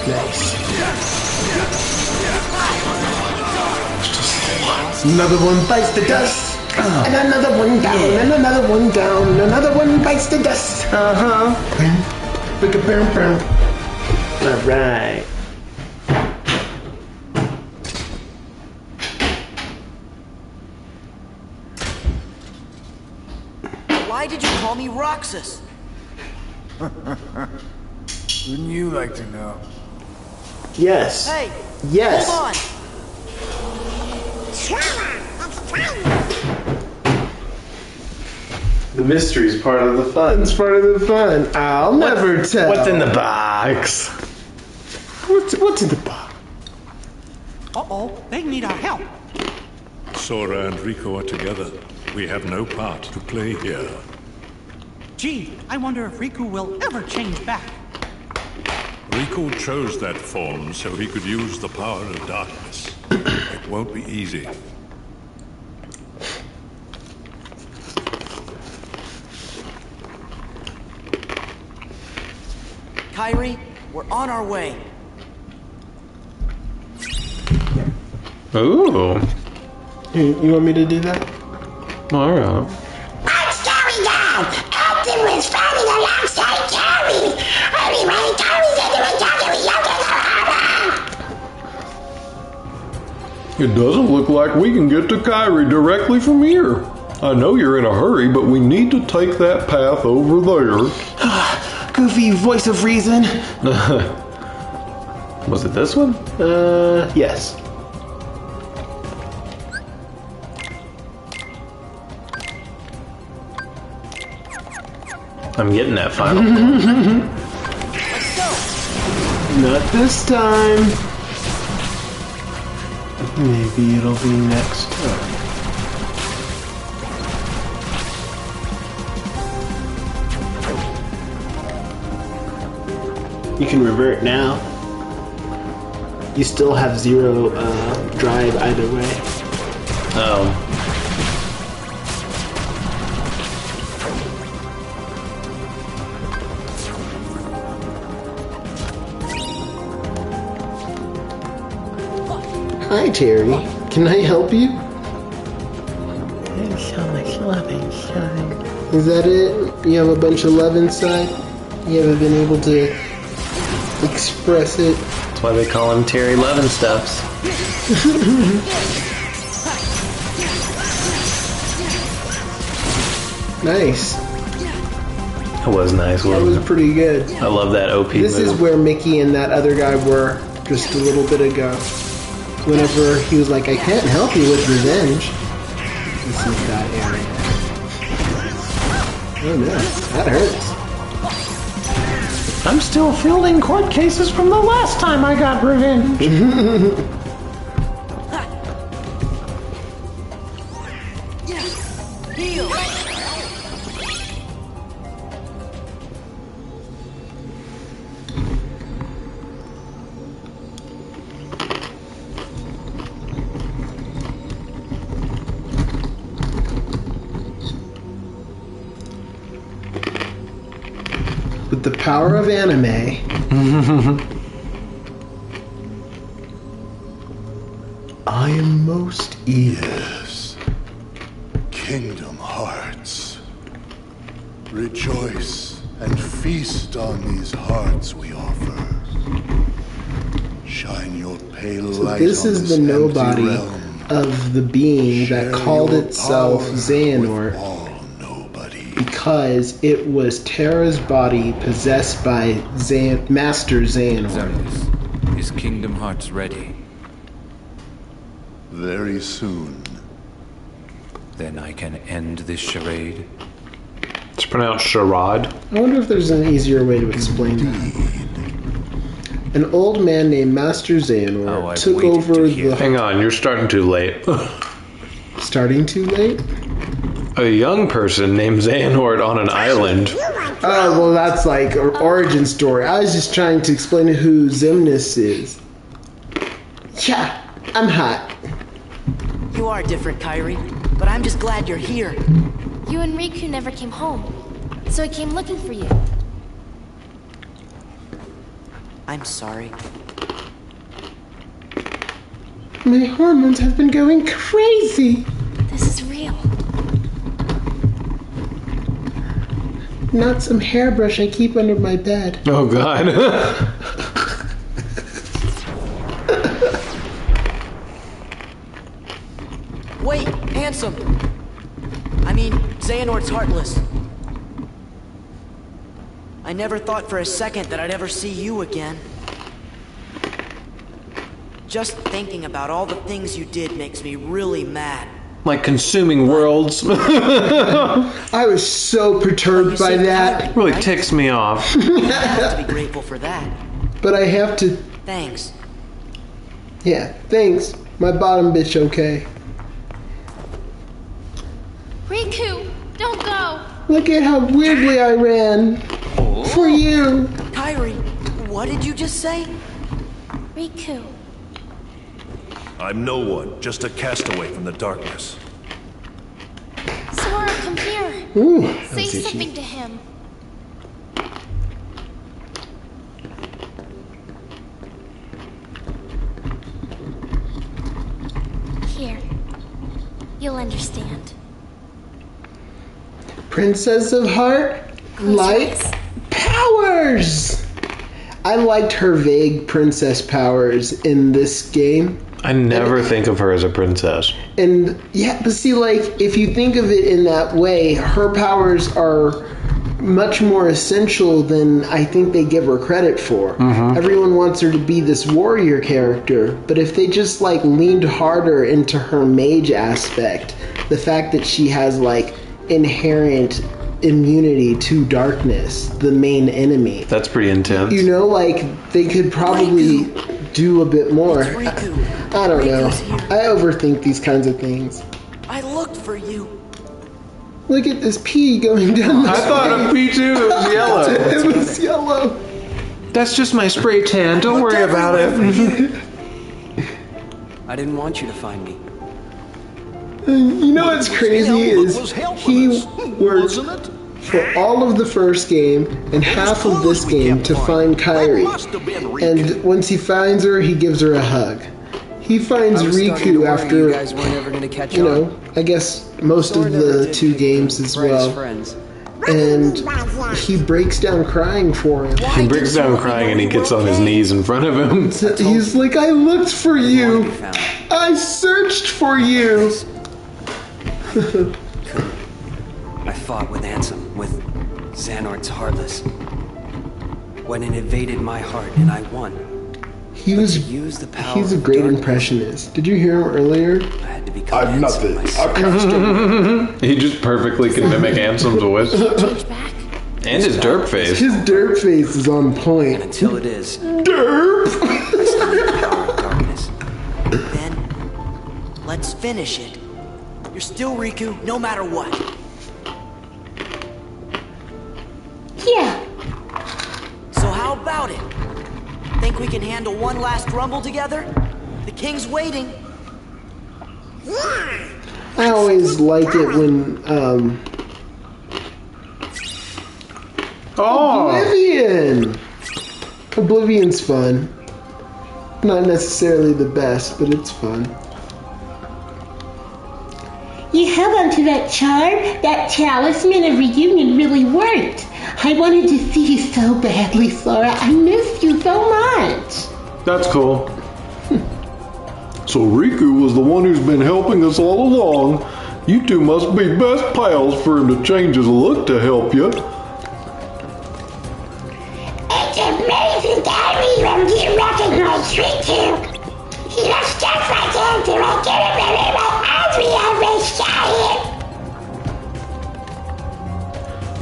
Nice. Another one bites the dust. And another one down, and another one down, and another one bites the dust. Alright. Why did you call me Roxas? Wouldn't you like to know? Yes. Hey! Yes. Hold on! The mystery's part of the fun. It's part of the fun. I'll never tell. What's in the box? What's in the box? Uh-oh, they need our help. Sora and Rico are together. We have no part to play here. Gee, I wonder if Riku will ever change back. Rico chose that form so he could use the power of darkness. It won't be easy. Kairi, we're on our way. Ooh. You want me to do that? Alright. I'm Scary Dad! Elton was fighting alongside Carrie! Anyway, Carrie's into a doctor younger than her! It doesn't look like we can get to Kyrie directly from here. I know you're in a hurry, but we need to take that path over there. Goofy voice of reason. Was it this one? Yes. I'm getting that final. Not this time. Maybe it'll be next time. You can revert now. You still have 0 drive either way. Oh. Hi, Terry. Can I help you? There's so much love inside. Is that it? You have a bunch of love inside? You haven't been able to express it? That's why they call him Terry Lovin' Stuffs. Nice. That was nice, That wasn't was it? pretty good. I love that OP This move. is where Mickey and that other guy were just a little bit ago. Whenever he was like, I can't help you with revenge. This is that area. Oh no, that hurts. I'm still fielding court cases from the last time I got revenge. Heal! With the power of anime. I am most evil. Yes. Kingdom Hearts. Rejoice and feast on these hearts we offer. Shine your pale So light this on is this the empty nobody realm. of the being that called your itself power Xehanort because it was Terra's body possessed by Master Xehanort. Xemnas, is Kingdom Hearts ready? Very soon. Then I can end this charade? It's pronounced charade. I wonder if there's an easier way to explain that. An old man named Master Xehanort took over the... Hang on, you're starting too late. Starting too late? A young person named Xehanort on an island. Oh, well, that's like an origin story. I was just trying to explain who Xemnas is. Yeah, I'm hot. You are different, Kairi, but I'm just glad you're here. You and Riku never came home, so I came looking for you. I'm sorry. My hormones have been going crazy. This is real. not some hairbrush I keep under my bed. Oh, God. Wait, handsome. I mean, Xehanort's heartless. I never thought for a second that I'd ever see you again. Just thinking about all the things you did makes me really mad. Like consuming worlds. I was so perturbed by that. Really ticks me off. You have to be grateful for that. But I have to... Thanks. Yeah, thanks. My bottom bitch okay. Riku, don't go. Look at how weirdly I ran. For you. Kairi, what did you just say? Riku. I'm no one, just a castaway from the darkness. Sora, come here. Ooh, say something to him. Here. You'll understand. Princess of Heart, light, powers! I liked her vague princess powers in this game. I never think of her as a princess. And yeah, but see, like, if you think of it in that way, her powers are much more essential than I think they give her credit for. Everyone wants her to be this warrior character, but if they just, like, leaned harder into her mage aspect, the fact that she has, like, inherent immunity to darkness, the main enemy. That's pretty intense. You know, like, they could probably do a bit more. I don't know. I overthink these kinds of things. I looked for you. Look at this pea going down the I thought of pea too. It was yellow. It was yellow. That's just my spray tan. Don't worry about it. I didn't want you to find me. You know what's crazy is he worked for all of the first game and half of this game to find Kairi. And once he finds her, he gives her a hug. He finds Riku after, you know, I guess most of the 2 games as well. And he breaks down crying for him. He breaks down crying and he gets on his knees in front of him. He's like, I looked for you. I searched for you. I fought with Ansem, with Xehanort's Heartless. When it invaded my heart and I won. He's a great impressionist. Did you hear him earlier? I'm nothing. He just perfectly can mimic Ansem's voice. And his derp face. His derp face is on point. And until it is, derp. I still need the power of darkness. Then, let's finish it. You're still Riku, no matter what. Yeah. So how about it? Think we can handle one last rumble together? The king's waiting. I always like it when, Oblivion! Oblivion's fun. Not necessarily the best, but it's fun. You held onto that charm. That talisman of reunion really worked. I wanted to see you so badly, Sora. I missed you so much. That's cool. So Riku was the one who's been helping us all along. You two must be best pals for him to change his look to help you. It's amazing that everyone can recognize Riku. He looks just like him, I can't believe my eyes we ever saw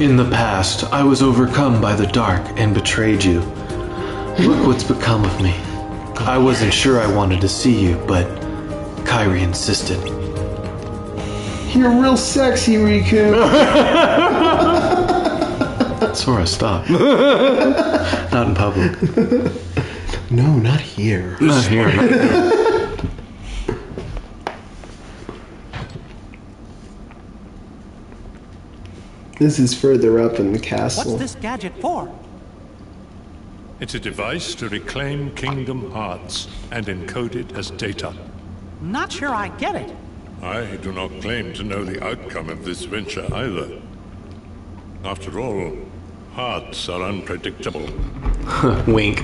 him. In the past, I was overcome by the dark and betrayed you. Look what's become of me. I wasn't sure I wanted to see you, but Kairi insisted. You're real sexy, Riku. Sora, stop. Not in public. No, not here. Not here. Not here. This is further up in the castle. What's this gadget for? It's a device to reclaim Kingdom Hearts and encode it as data. Not sure I get it. I do not claim to know the outcome of this venture either. After all, hearts are unpredictable. Wink.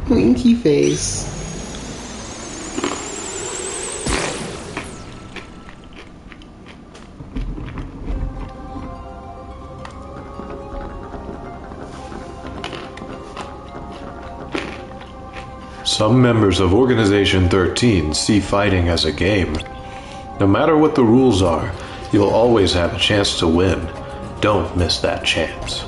Winky face. Some members of Organization 13 see fighting as a game. No matter what the rules are, you'll always have a chance to win. Don't miss that chance.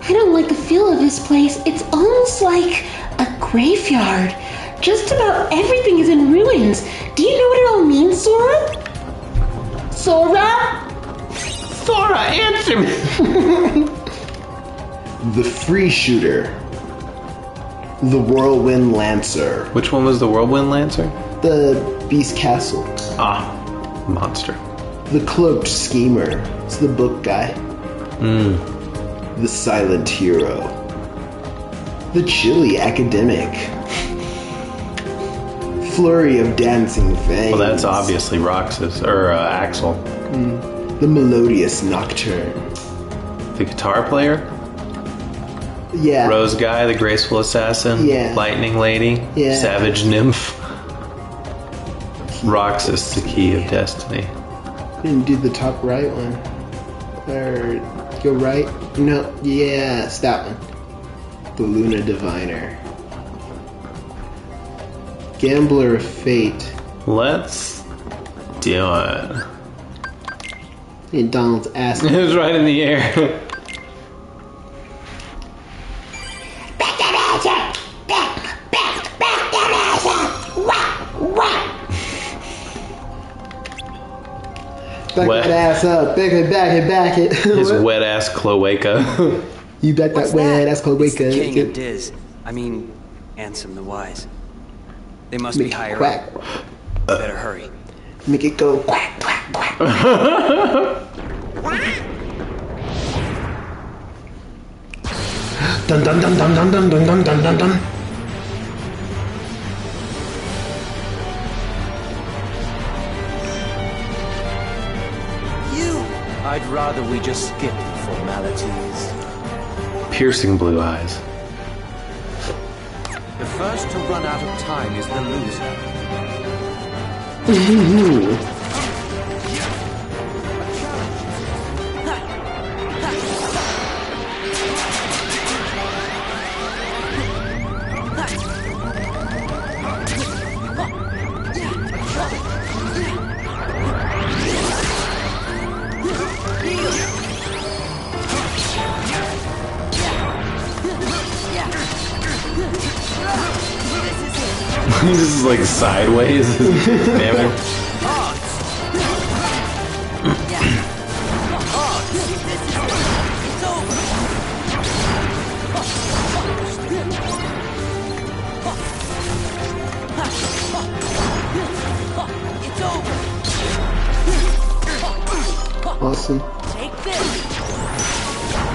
I don't like the feel of this place. It's almost like a graveyard. Just about everything is in ruins. Do you know what it all means, Sora? Sora? Sora, answer me! The Free Shooter. The Whirlwind Lancer. Which one was the Whirlwind Lancer? The Beast Castle. Ah, monster. The Cloaked Schemer. It's the book guy. The Silent Hero. The Chilly Academic. Flurry of Dancing Fangs. Well, that's obviously Roxas, or Axel. The Melodious Nocturne. The guitar player? Yeah. Rose Guy, the Graceful Assassin? Yeah. Lightning Lady? Yeah. Savage Nymph? Roxas, the Key of Destiny. Didn't do the top right one. Or go right? No, yes, that one. The Luna Diviner. Gambler of Fate. Let's do it. And Donald's ass. It was right in the air. Back that ass up. Back it. His wet ass cloaca. You bet that wet ass cloaca. It's the King of Diz. I mean, Ansem the Wise. They must be higher up. Better hurry. Make it go quack, quack, quack. Dun dun dun dun dun dun dun dun dun dun dun. I'd rather we just skip the formalities. Piercing blue eyes. The first to run out of time is the loser. This is like sideways. Damn it. Awesome. Take this.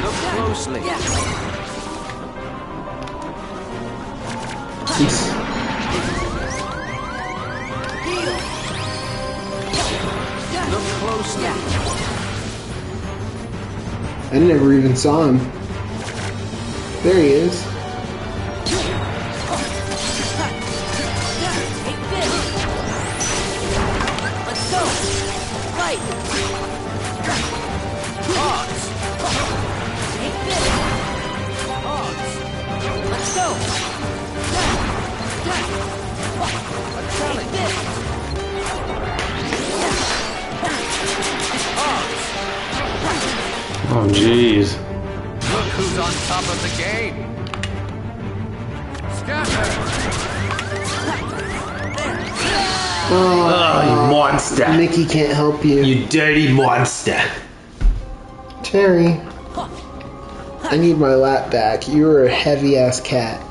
Look closely. Look closely. I never even saw him. There he is. Take this. Let's go. Right. Pause. Take this. Pause. Let's go. Let's take this. Oh, jeez. Look who's on top of the game. Scatter. Oh, you monster. Mickey can't help you. You dirty monster. Terry, I need my lap back. You were a heavy ass cat.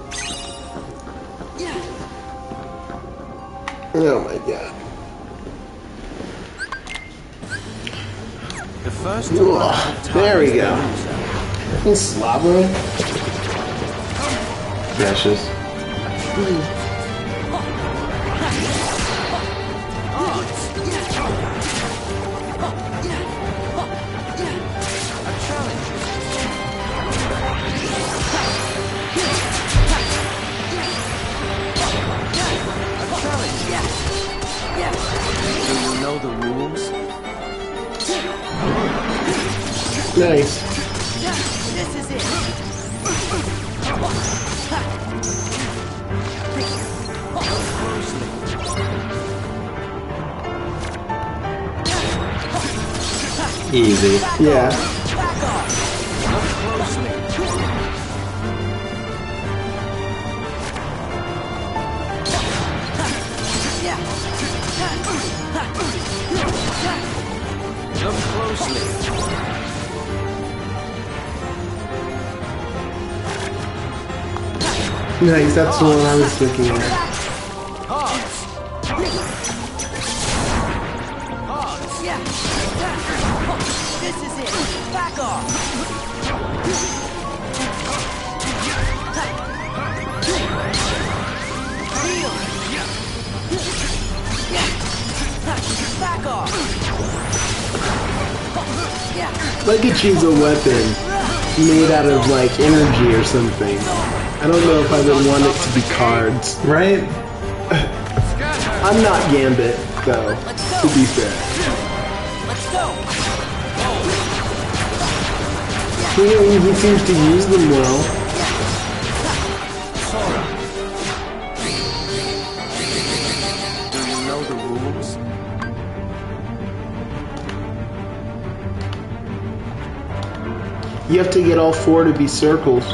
Oh my god. The first There we go. Is slobber? Precious. Nice. This is it. Easy. Yeah. Look closely. Nice, that's the one I was looking at. Hogs. Hogs. Yeah. This is it. Back off. Heal. Back off. Like it choose a weapon made out of like energy or something. I don't know if I would want it to be cards. Right? I'm not Gambit, though, to be fair. Let's go. He seems to use them well. Do you know the rules? You have to get all 4 to be circles.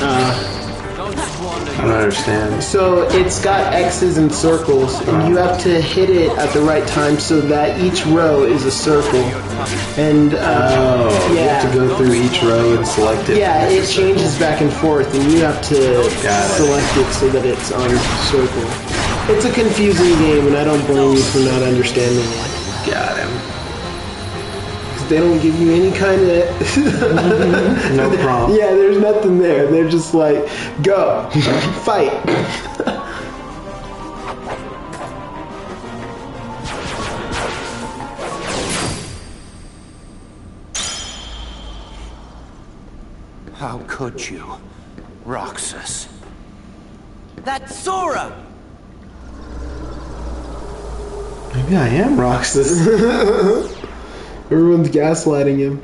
I don't understand. So it's got X's and circles, and you have to hit it at the right time so that each row is a circle. And you have to go through each row and select it. Yeah, it changes back and forth, and you have to select it so that it's on circle. It's a confusing game, and I don't blame you for not understanding it. Got him. They don't give you any kind of no prompt. Yeah, there's nothing there. They're just like, go, fight. How could you, Roxas? That's Sora. Maybe I am Roxas. Everyone's gaslighting him.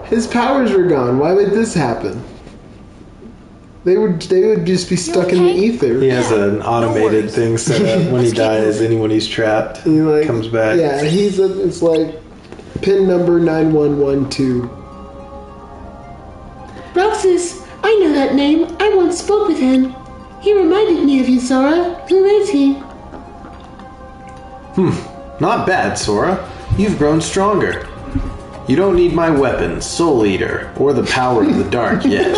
His powers are gone. Why would this happen? They would just be stuck in the ether. He has an automated thing set up when he dies. Anyone he's trapped comes back. Yeah, it's like pin number 9112. Roxas, I know that name. I once spoke with him. He reminded me of you, Sora. Who is he? Not bad, Sora. You've grown stronger. You don't need my weapons, Soul Eater, or the power of the dark yet.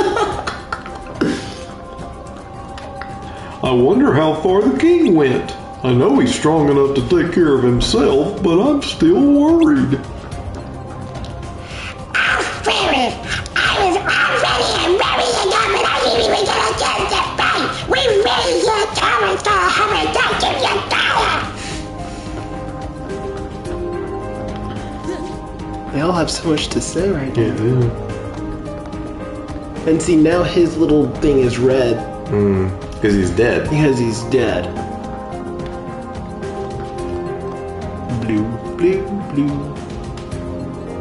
I wonder how far the king went. I know he's strong enough to take care of himself, but I'm still worried. They all have so much to say right now. And see, now his little thing is red. Because he's dead. Because he's dead. Blue, blue, blue.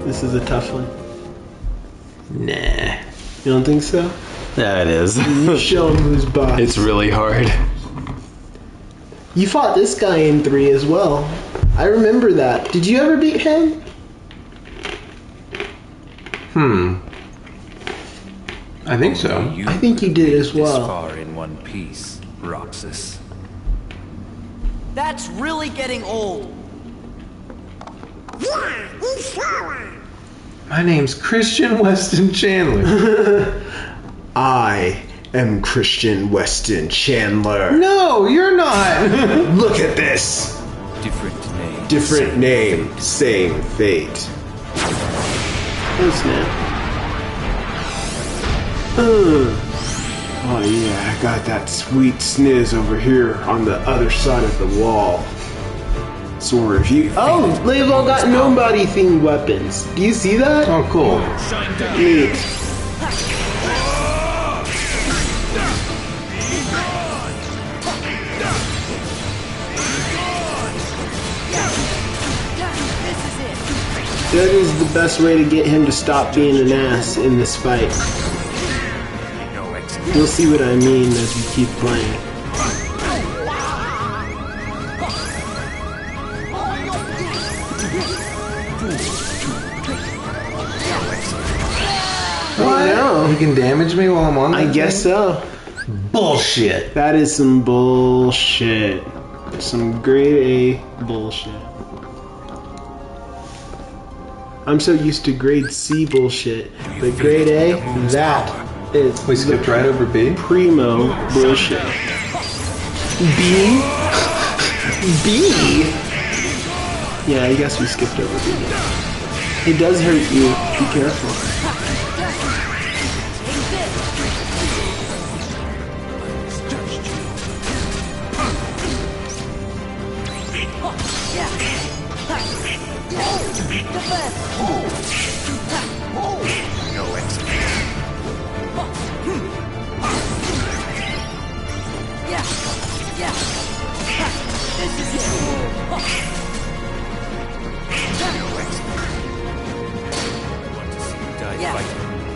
This is a tough one. Nah. You don't think so? Yeah, it is. You show him who's boss. It's really hard. You fought this guy in 3 as well. I remember that. Did you ever beat him? I think so. I think you did as well. This far in one piece, Roxas. That's really getting old. My name's Christian Weston Chandler. I am Christian Weston Chandler. No, you're not. Look at this. Different name. Different name, same fate. Oh snap. Oh yeah, I got that sweet sniz over here on the other side of the wall. So if you... Oh, they've all got nobody themed weapons. Do you see that? Oh, cool. Neat. That is the best way to get him to stop being an ass in this fight. You'll see what I mean as we keep playing. What? No. You can damage me while I'm on that I guess thing? so. Bullshit. That is some bullshit. Some grade A bullshit. I'm so used to grade C bullshit, but grade A, that is We skipped right over B? primo bullshit. B? B? Yeah, I guess we skipped over B. It does hurt you. Be careful.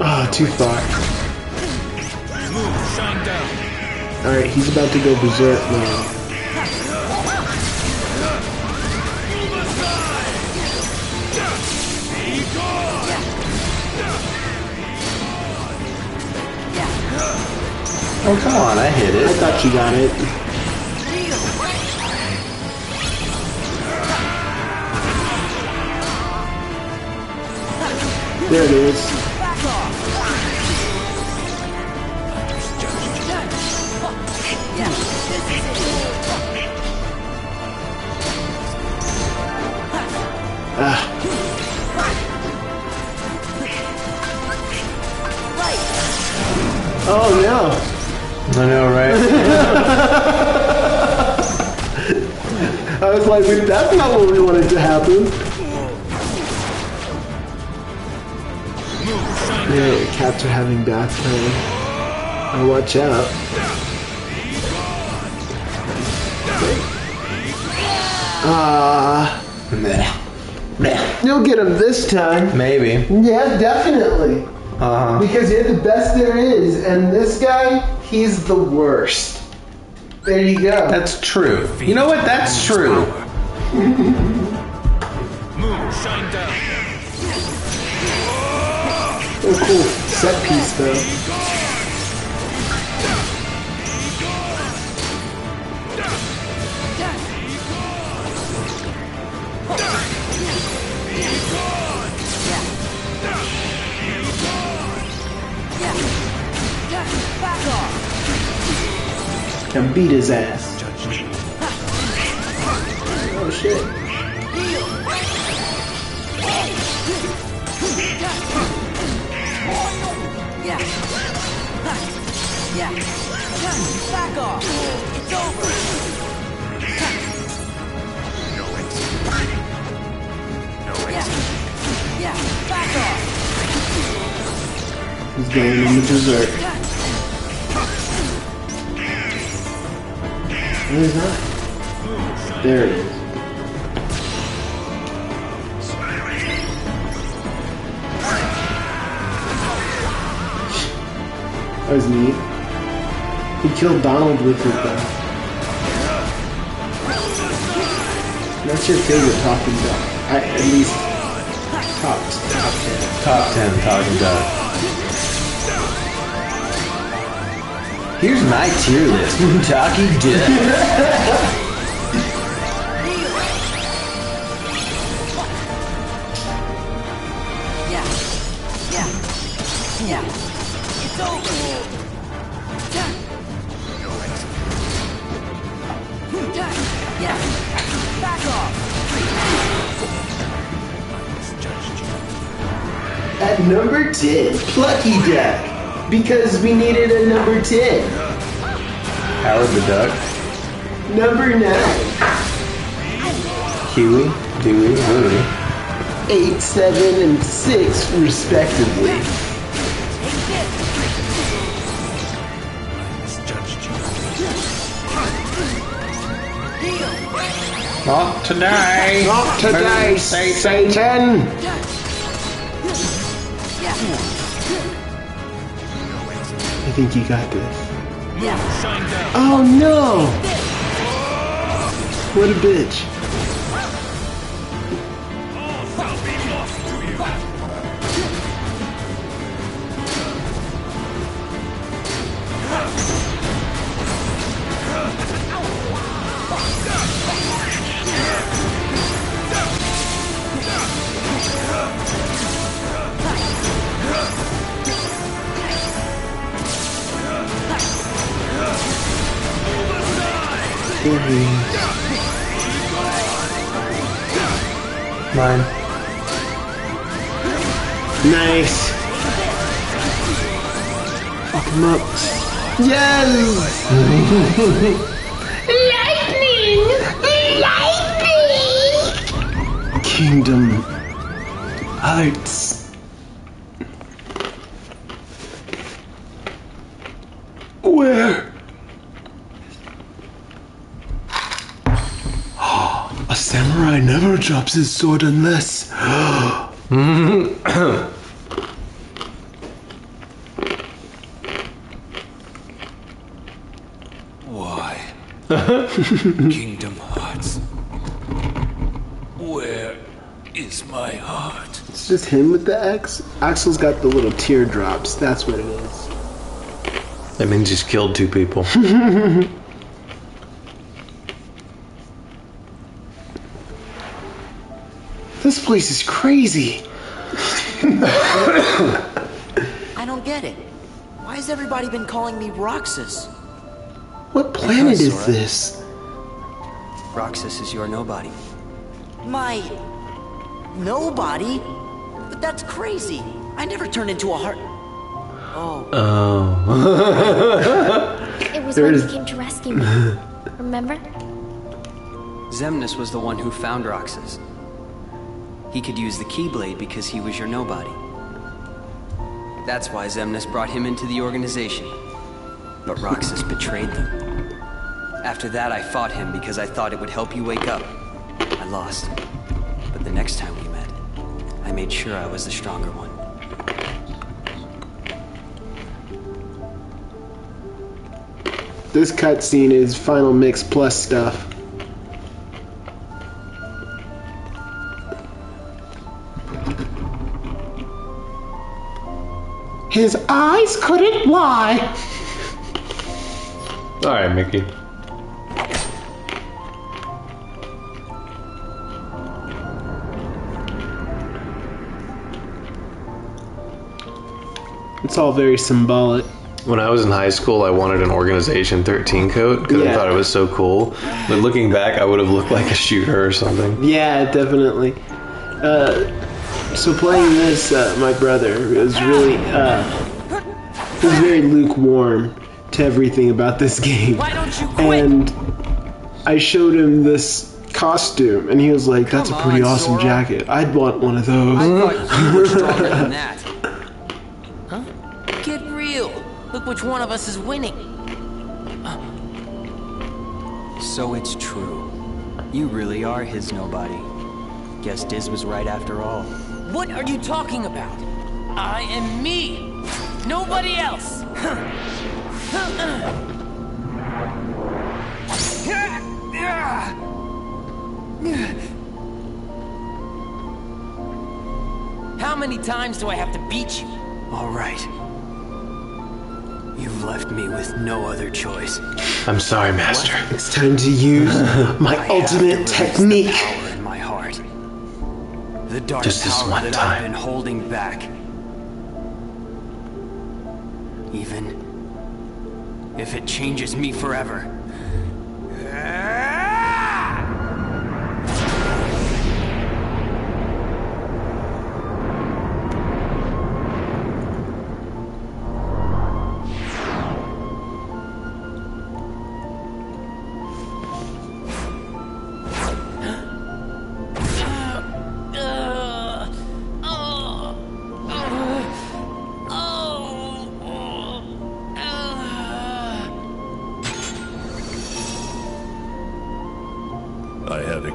Ah, too far. Alright, he's about to go berserk now. Oh, come on, I hit it. I thought you got it. There it is. Ah. Oh no. I know, right? I was like, that's not what we wanted to happen. Yeah, cats are having bath time. Oh, watch out. You'll get him this time. Maybe. Yeah, definitely. Because you're the best there is, and this guy, he's the worst. There you go. That's true. You know what? That's true. Shine down. Oh, cool. Set piece, though. And beat his ass. Oh shit. Back off. It's over. Back off. He's going into dessert. No, he's not. There it is. That was neat. He killed Donald with it, though. That's your favorite talking dog. At least top 10. Top 10 talking dog. Here's my tier list. Talking duck. It's over. Back off. At number 10, Plucky Duck. Because we needed a number 10. Howard the Duck. Number 9. Huey, Dewey, Louie. 8, 7, and 6, respectively. Not today. Not today, Move, Satan. I think you got this. Oh no! What a bitch. Mine. Nice. Fuck him up. Yes! Lightning! Lightning! Kingdom Hearts. Where? A samurai never drops his sword unless... Why? Kingdom Hearts. Where is my heart? It's just him with the X. Axel's got the little teardrops. That's what it is. That means he's killed 2 people. This place is crazy. I don't get it. Why has everybody been calling me Roxas? What planet is this? Roxas is your nobody. My... nobody? But that's crazy. I never turned into a heart... Oh. It was when you came to rescue me. Remember? Xemnas was the one who found Roxas. He could use the Keyblade because he was your nobody. That's why Xemnas brought him into the organization. But Roxas betrayed them. After that, I fought him because I thought it would help you wake up. I lost. But the next time we met, I made sure I was the stronger one. This cutscene is Final Mix Plus stuff. His eyes couldn't lie. Alright, Mickey. It's all very symbolic. When I was in high school, I wanted an Organization 13 coat because I thought it was so cool. But looking back, I would have looked like a shooter or something. Yeah, definitely. So playing this, my brother was really, he was very lukewarm to everything about this game. Why don't you quit? And I showed him this costume, and he was like, "That's a pretty awesome jacket. I'd want one of those." I thought you were stronger than that. Huh? Get real. Look which one of us is winning. So it's true. You really are his nobody. Guess Diz was right after all. What are you talking about? I am me. Nobody else. How many times do I have to beat you? All right. You've left me with no other choice. I'm sorry, Master. It's time to use my ultimate technique. The power in my heart. The dark Just this power one that time. I've been holding back. Even if it changes me forever.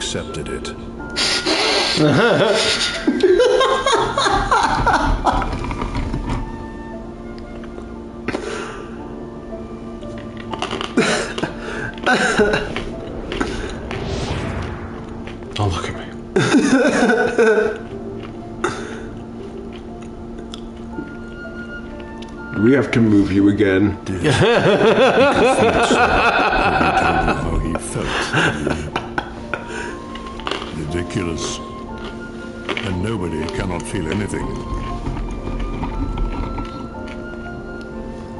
accepted it. Don't look at me. We have to move you again. How he felt. Ridiculous. And nobody cannot feel anything.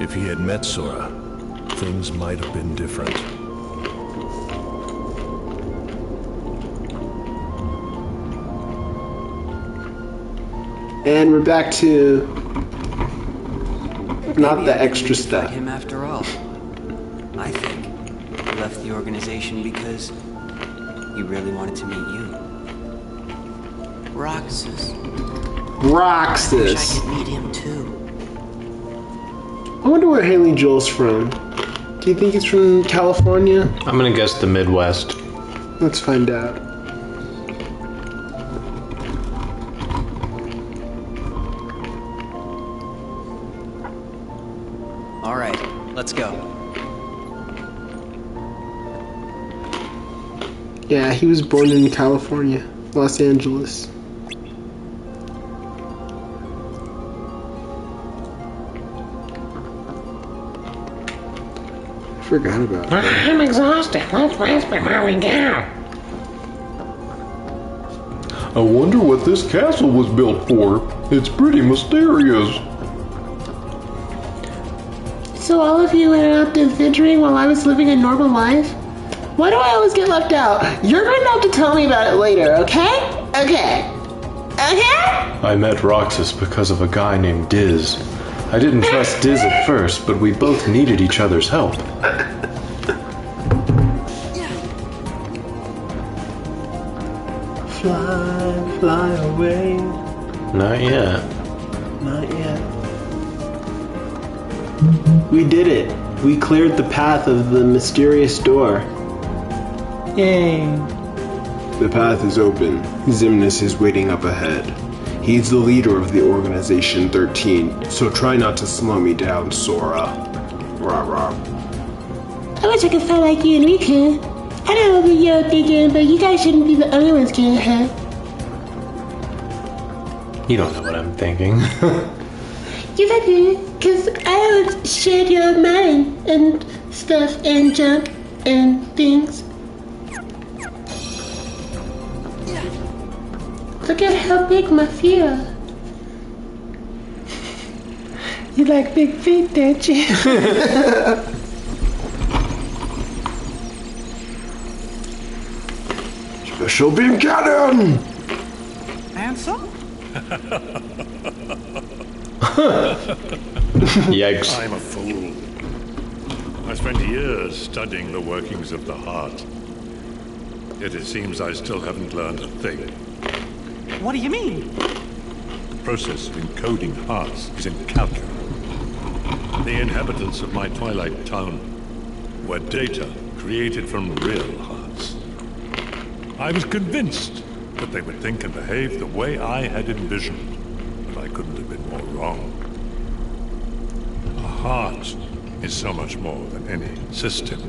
If he had met Sora, things might have been different. And we're back to not the extra Fight stuff. him after all. I think he left the organization because he really wanted to meet you. Roxas. Roxas. I wish I could meet him too. I wonder where Haley Joel's from. Do you think he's from California? I'm gonna guess the Midwest. Let's find out. All right, let's go. Yeah, he was born in California, Los Angeles. I forgot about that. I'm exhausted. Let's rest before we go. I wonder what this castle was built for. It's pretty mysterious. So all of you went out adventuring while I was living a normal life? Why do I always get left out? You're going to have to tell me about it later, okay? Okay. Okay? I met Roxas because of a guy named Diz. I didn't trust Diz at first, but we both needed each other's help. Fly, fly away. Not yet. Not yet. We did it. We cleared the path of the mysterious door. Yay. The path is open. Xemnas is waiting up ahead. He's the leader of the Organization 13, so try not to slow me down, Sora. Rah rah. I wish I could fight like you and Riku. I don't know what you're thinking, but you guys shouldn't be the only ones getting hurt. You don't know what I'm thinking. Yes, I do, because I always shared your mind and stuff and jump and things. Look at how big my feet are. You like big feet, don't you? Special beam cannon! Ansel? Yikes. I'm a fool. I spent years studying the workings of the heart. Yet it seems I still haven't learned a thing. What do you mean? The process of encoding hearts is incalculable. The inhabitants of my twilight town were data created from real hearts. I was convinced that they would think and behave the way I had envisioned, but I couldn't have been more wrong. A heart is so much more than any system.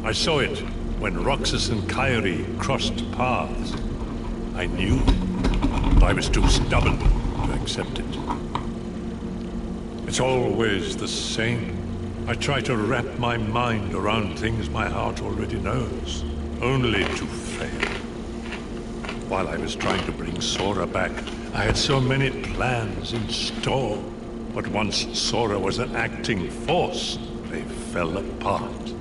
I saw it when Roxas and Kairi crossed paths. I knew, but I was too stubborn to accept it. It's always the same. I try to wrap my mind around things my heart already knows, only to fail. While I was trying to bring Sora back, I had so many plans in store. But once Sora was an acting force, they fell apart.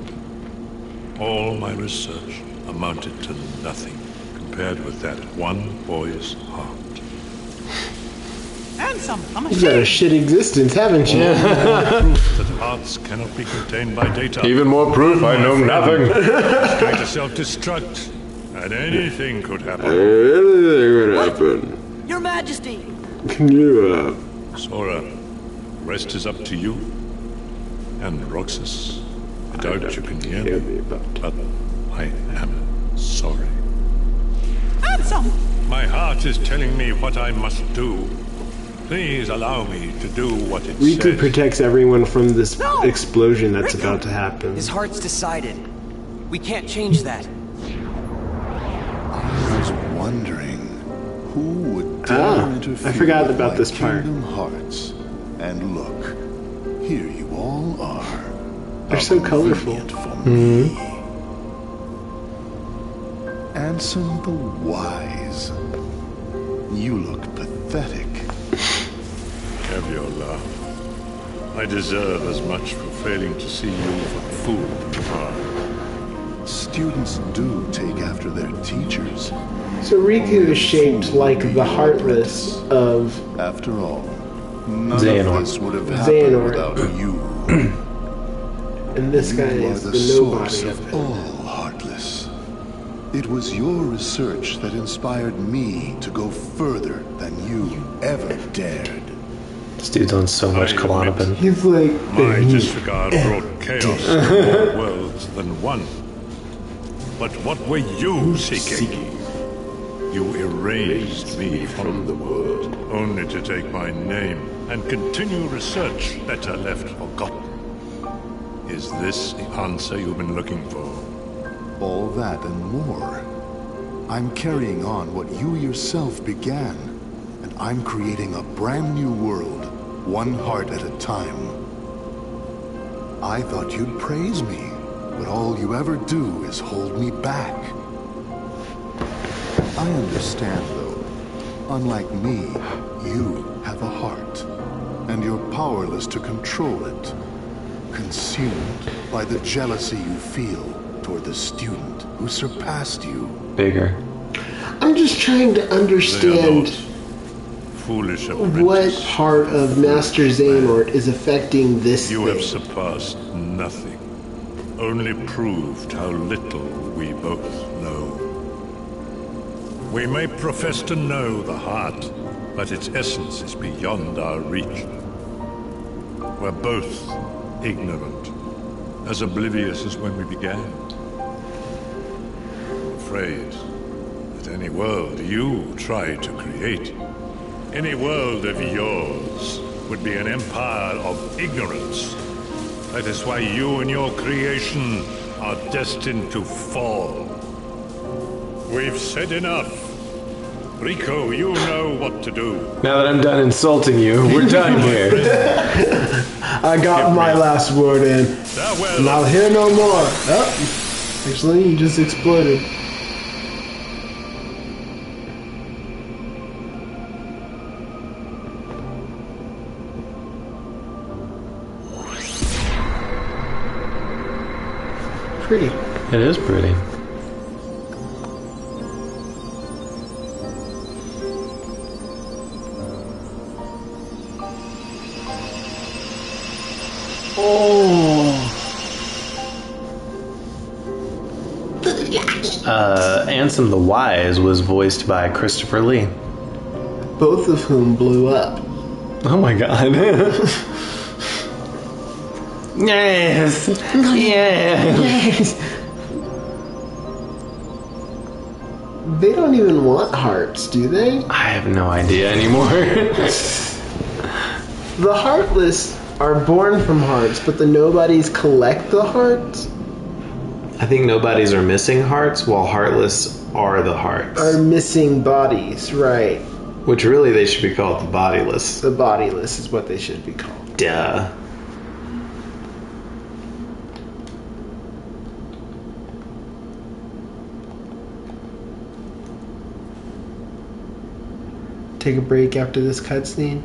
All my research amounted to nothing compared with that one boy's heart. Handsome, I'm You've got a shit existence, haven't you? Proof that hearts cannot be contained by data. Even more proof I know nothing. It's going to self-destruct, and anything could happen. Anything could happen. Your Majesty! Can you, Sora, rest is up to you. And Roxas, I doubt you can hear me, but I am sorry. Ansem! My heart is telling me what I must do. Please allow me to do what it Riku says. protects everyone from this explosion that's about to happen. His heart's decided. We can't change that. I was wondering who would dare interfere I forgot with about my this part. Kingdom Hearts. And look, here you all are. They're so colorful. Ansem the Wise. You look pathetic. Have your laugh. I deserve as much for failing to see you for the fool you are. Students do take after their teachers. So Riku is shaped like the Heartless of... After all, none Xehanort. of this would have happened without you. And this guy You are is the the source nobody of of it. all Heartless. It was your research that inspired me to go further than you ever dared. This dude's on so much Klonopin. He's like... My disregard brought chaos to more worlds than one. But what were you seeking? You erased me from the world, only to take my name and continue research better left forgotten. Is this the answer you've been looking for? All that and more. I'm carrying on what you yourself began, and I'm creating a brand new world, one heart at a time. I thought you'd praise me, but all you ever do is hold me back. I understand, though. Unlike me, you have a heart, and you're powerless to control it. Consumed by the jealousy you feel toward the student who surpassed you. Bigger. I'm just trying to understand Foolish what part of Master Xehanort is affecting this You thing. have surpassed nothing. Only proved how little we both know. We may profess to know the heart, but its essence is beyond our reach. We're both ignorant, as oblivious as when we began. I'm afraid that any world you try to create, any world of yours, would be an empire of ignorance. That is why you and your creation are destined to fall. We've said enough. Rico, you know what to do. Now that I'm done insulting you, we're done here. I got my last word in. And I'll hear no more. Oh, actually, you just exploded. Pretty. It is pretty. Ansem the Wise was voiced by Christopher Lee. Both of whom blew up. Oh my god. Yes! Yes! They don't even want hearts, do they? I have no idea anymore. The Heartless are born from hearts, but the Nobodies collect the hearts? I think Nobodies are missing hearts, while Heartless are the hearts. Are missing bodies, right. Which really they should be called the Bodiless. The Bodiless is what they should be called. Duh. Take a break after this cutscene.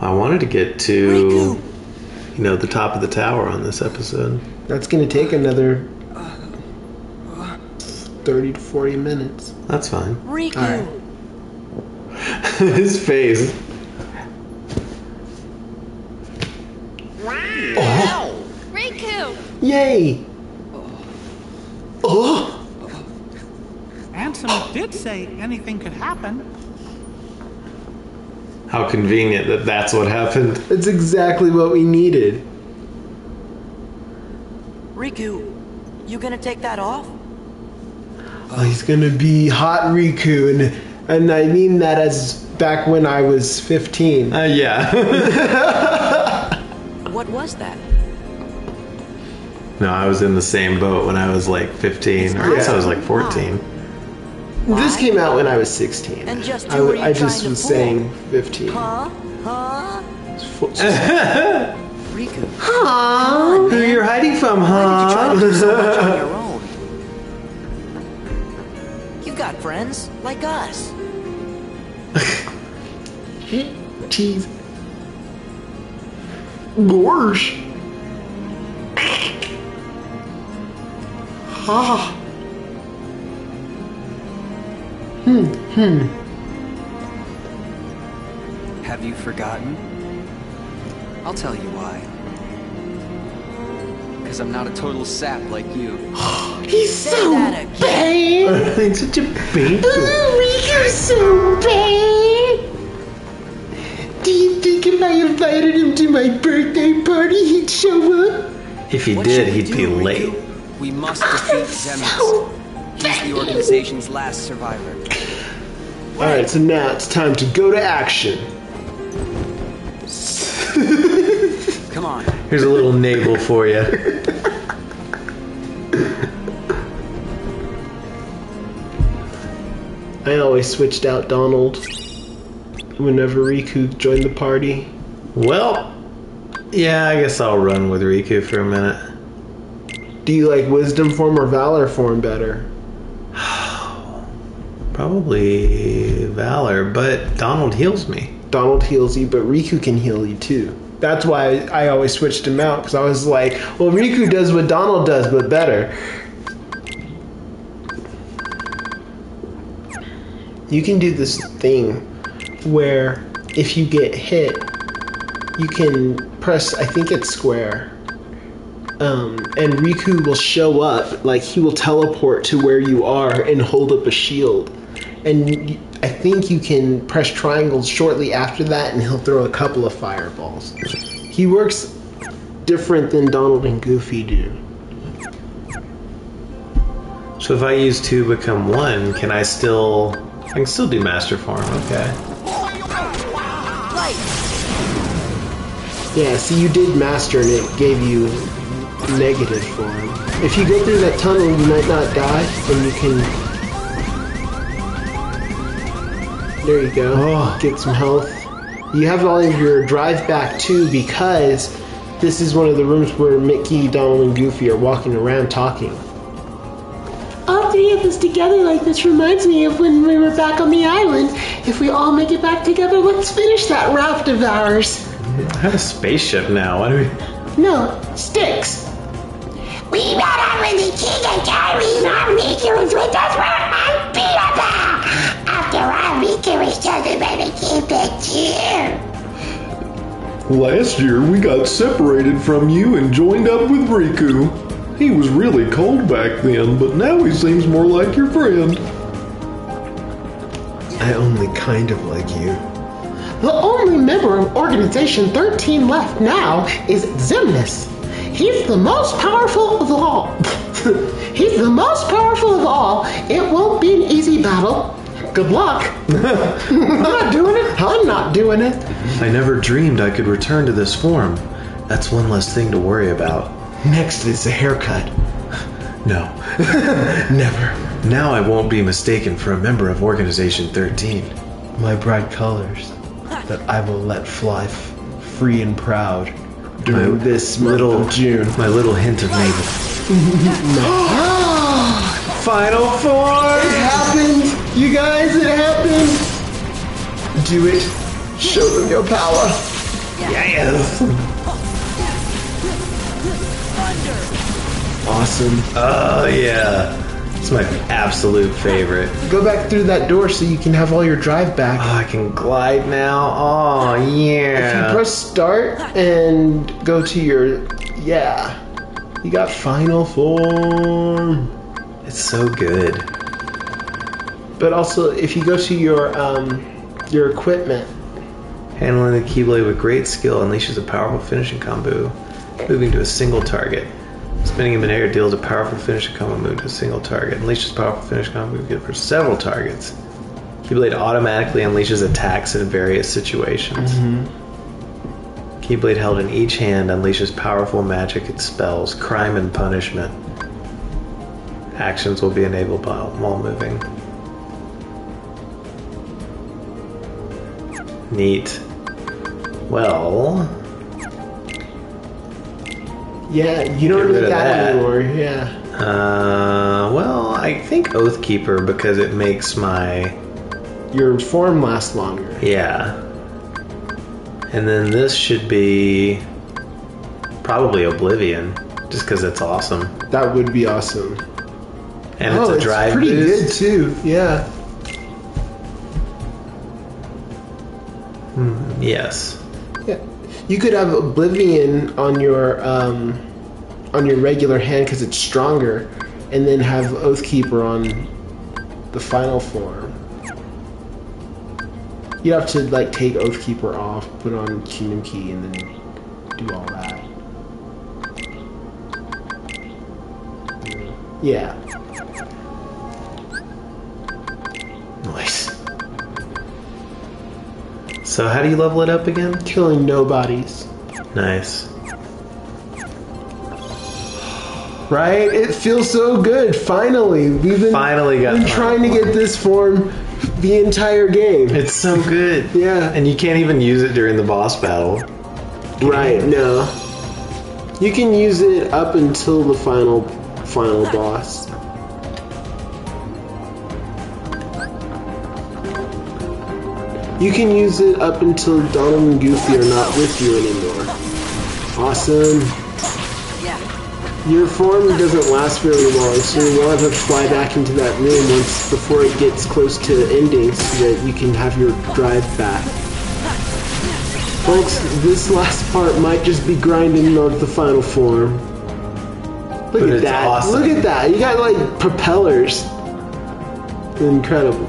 I wanted to get to, the top of the tower on this episode. That's going to take another 30 to 40 minutes. That's fine. Riku! Right. His face. Wow! Riku! Yay! Oh! Ansem did say anything could happen. How convenient that that's what happened. That's exactly what we needed. Riku, you gonna take that off? Oh, he's gonna be hot Riku, and I mean that as back when I was 15. Yeah. What was that? No, I was in the same boat when I was like 15. Or I guess I was like 14. This came out when I was 16. And just who were you I just trying was to saying 15. Huh? Riku. Huh? Who you're hiding from, huh? Why did you try to do so much on your own? You got friends like us. Cheese. Gorsh. Ha. Have you forgotten? I'll tell you why. Because I'm not a total sap like you. He's so bad. He's such a baby. Oh, Riku's so bad. Do you think if I invited him to my birthday party, he'd show up? If he did, he'd be late. We must defeat Xemnas. He's the organization's last survivor. Alright, so now it's time to go to action. Come on. Here's a little navel for you. I always switched out Donald whenever Riku joined the party. Well, yeah, I guess I'll run with Riku for a minute. Do you like wisdom form or valor form better? Probably valor, but Donald heals me. Donald heals you, but Riku can heal you too. That's why I always switched him out, because I was like, well, Riku does what Donald does, but better. You can do this thing where if you get hit, you can press, I think it's square, and Riku will show up, like he will teleport to where you are and hold up a shield. And I think you can press triangles shortly after that and he'll throw a couple of fireballs. He works different than Donald and Goofy do. So if I use 2 become 1, I can still do master form, okay. Yeah, see, you did master and it gave you negative form. If you go through that tunnel, you might not die, and you can... There you go. Oh. Get some health. You have all of your drive back too, because this is one of the rooms where Mickey, Donald, and Goofy are walking around talking. All three of us together like this reminds me of when we were back on the island. If we all make it back together, let's finish that raft of ours. I have a spaceship now. Why do we... No, sticks. We met up with the king and Tyrese. Our Riku was with us. We're unbeatable. After all, Riku was talking about to keep it here. Last year, we got separated from you and joined up with Riku. He was really cold back then, but now he seems more like your friend. I only kind of like you. The only member of Organization 13 left now is Xemnas. He's the most powerful of all. He's the most powerful of all. It won't be an easy battle. Good luck. I'm not doing it. I'm not doing it. I never dreamed I could return to this form. That's one less thing to worry about. Next is a haircut. No. Never. Now I won't be mistaken for a member of Organization 13. My bright colors that I will let fly free and proud during this little of June. My little hint of navel. Final form! It happened! You guys, it happened! Do it. Show them your power. Yes! Awesome. Oh, yeah. It's my absolute favorite. Go back through that door so you can have all your drive back. Oh, I can glide now. Oh, yeah. If you press start and go to your... Yeah. You got final form. It's so good. But also, if you go to your equipment... Handling the Keyblade with great skill unleashes a powerful finishing combo, moving to a single target. Spinning in midair deals a powerful finish combo move to a single target. Unleashes powerful finish combo move good for several targets. Keyblade automatically unleashes attacks in various situations. Keyblade held in each hand unleashes powerful magic and spells, crime and punishment. Actions will be enabled while moving. Neat. Well... Yeah, you don't need that anymore, yeah. Well, I think Oathkeeper because it makes your form last longer. Yeah. And then this should be probably Oblivion, just because it's awesome. That would be awesome. And it's a drive pretty boost. good too, yeah. Yes. Yeah. You could have Oblivion on your regular hand because it's stronger, and then have Oathkeeper on the final form. You have to like take Oathkeeper off, put on Kingdom Key, and then do all that. Yeah. Nice. So how do you level it up again? Killing nobodies. Nice. Right? It feels so good. Finally, we've been trying to get this form the entire game. It's so good. Yeah. And you can't even use it during the boss battle. Right, no. You can use it up until the final boss. You can use it up until Donald and Goofy are not with you anymore. Awesome. Your form doesn't last very long, so you'll have to fly back into that room before it gets close to ending so that you can have your drive back. Folks, this last part might just be grinding on the final form. Look at that. Awesome. Look at that. You got like propellers. Incredible.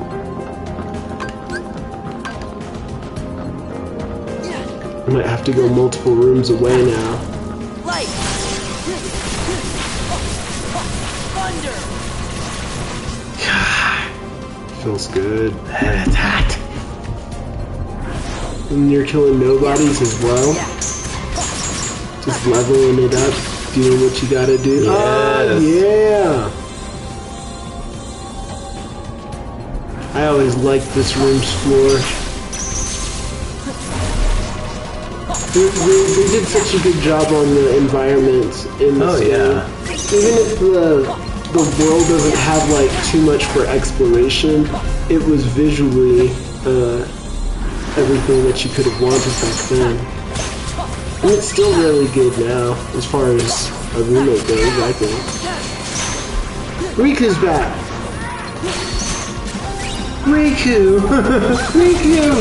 I might have to go multiple rooms away now. Light. Thunder. Feels good. And it's hot. And you're killing nobodies as well. Just leveling it up, doing what you gotta do. Yes. Oh, yeah. I always liked this room's floor. They did such a good job on the environment in this game. Even if the world doesn't have like too much for exploration, it was visually everything that you could have wanted back then. And it's still really good now, as far as a remake goes, I think. Riku's back! Riku! Riku!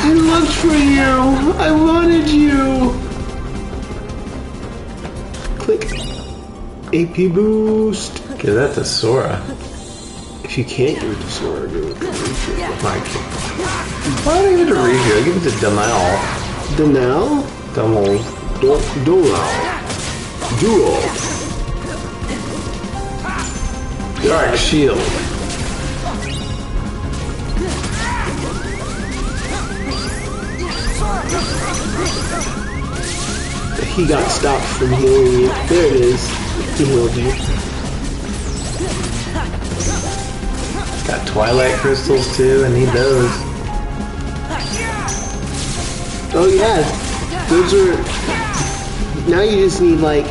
I looked for you! I wanted you! Click. AP boost. Give that to Sora. If you can't give it to Sora, give it to Riku. Why don't I give it to Riku? I give it to Damel. Damel? Dual. Dark Shield. He got stopped from healing you. There it is. He healed you. Got Twilight Crystals too. I need those. Oh yeah. Those are... Now you just need like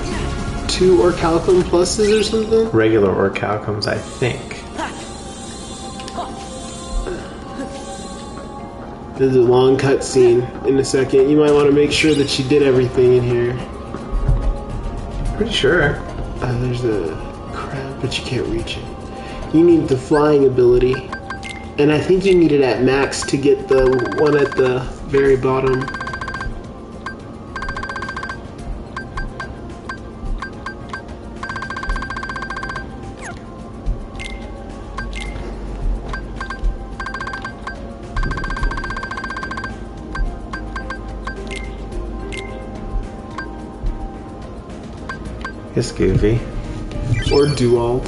2 Orichalcum pluses or something? Regular Orichalcums, I think. There's a long cutscene in a second. You might want to make sure that you did everything in here. Pretty sure. There's a crab, but you can't reach it. You need the flying ability. And I think you need it at max to get the one at the very bottom. It's Goofy. Or Dual.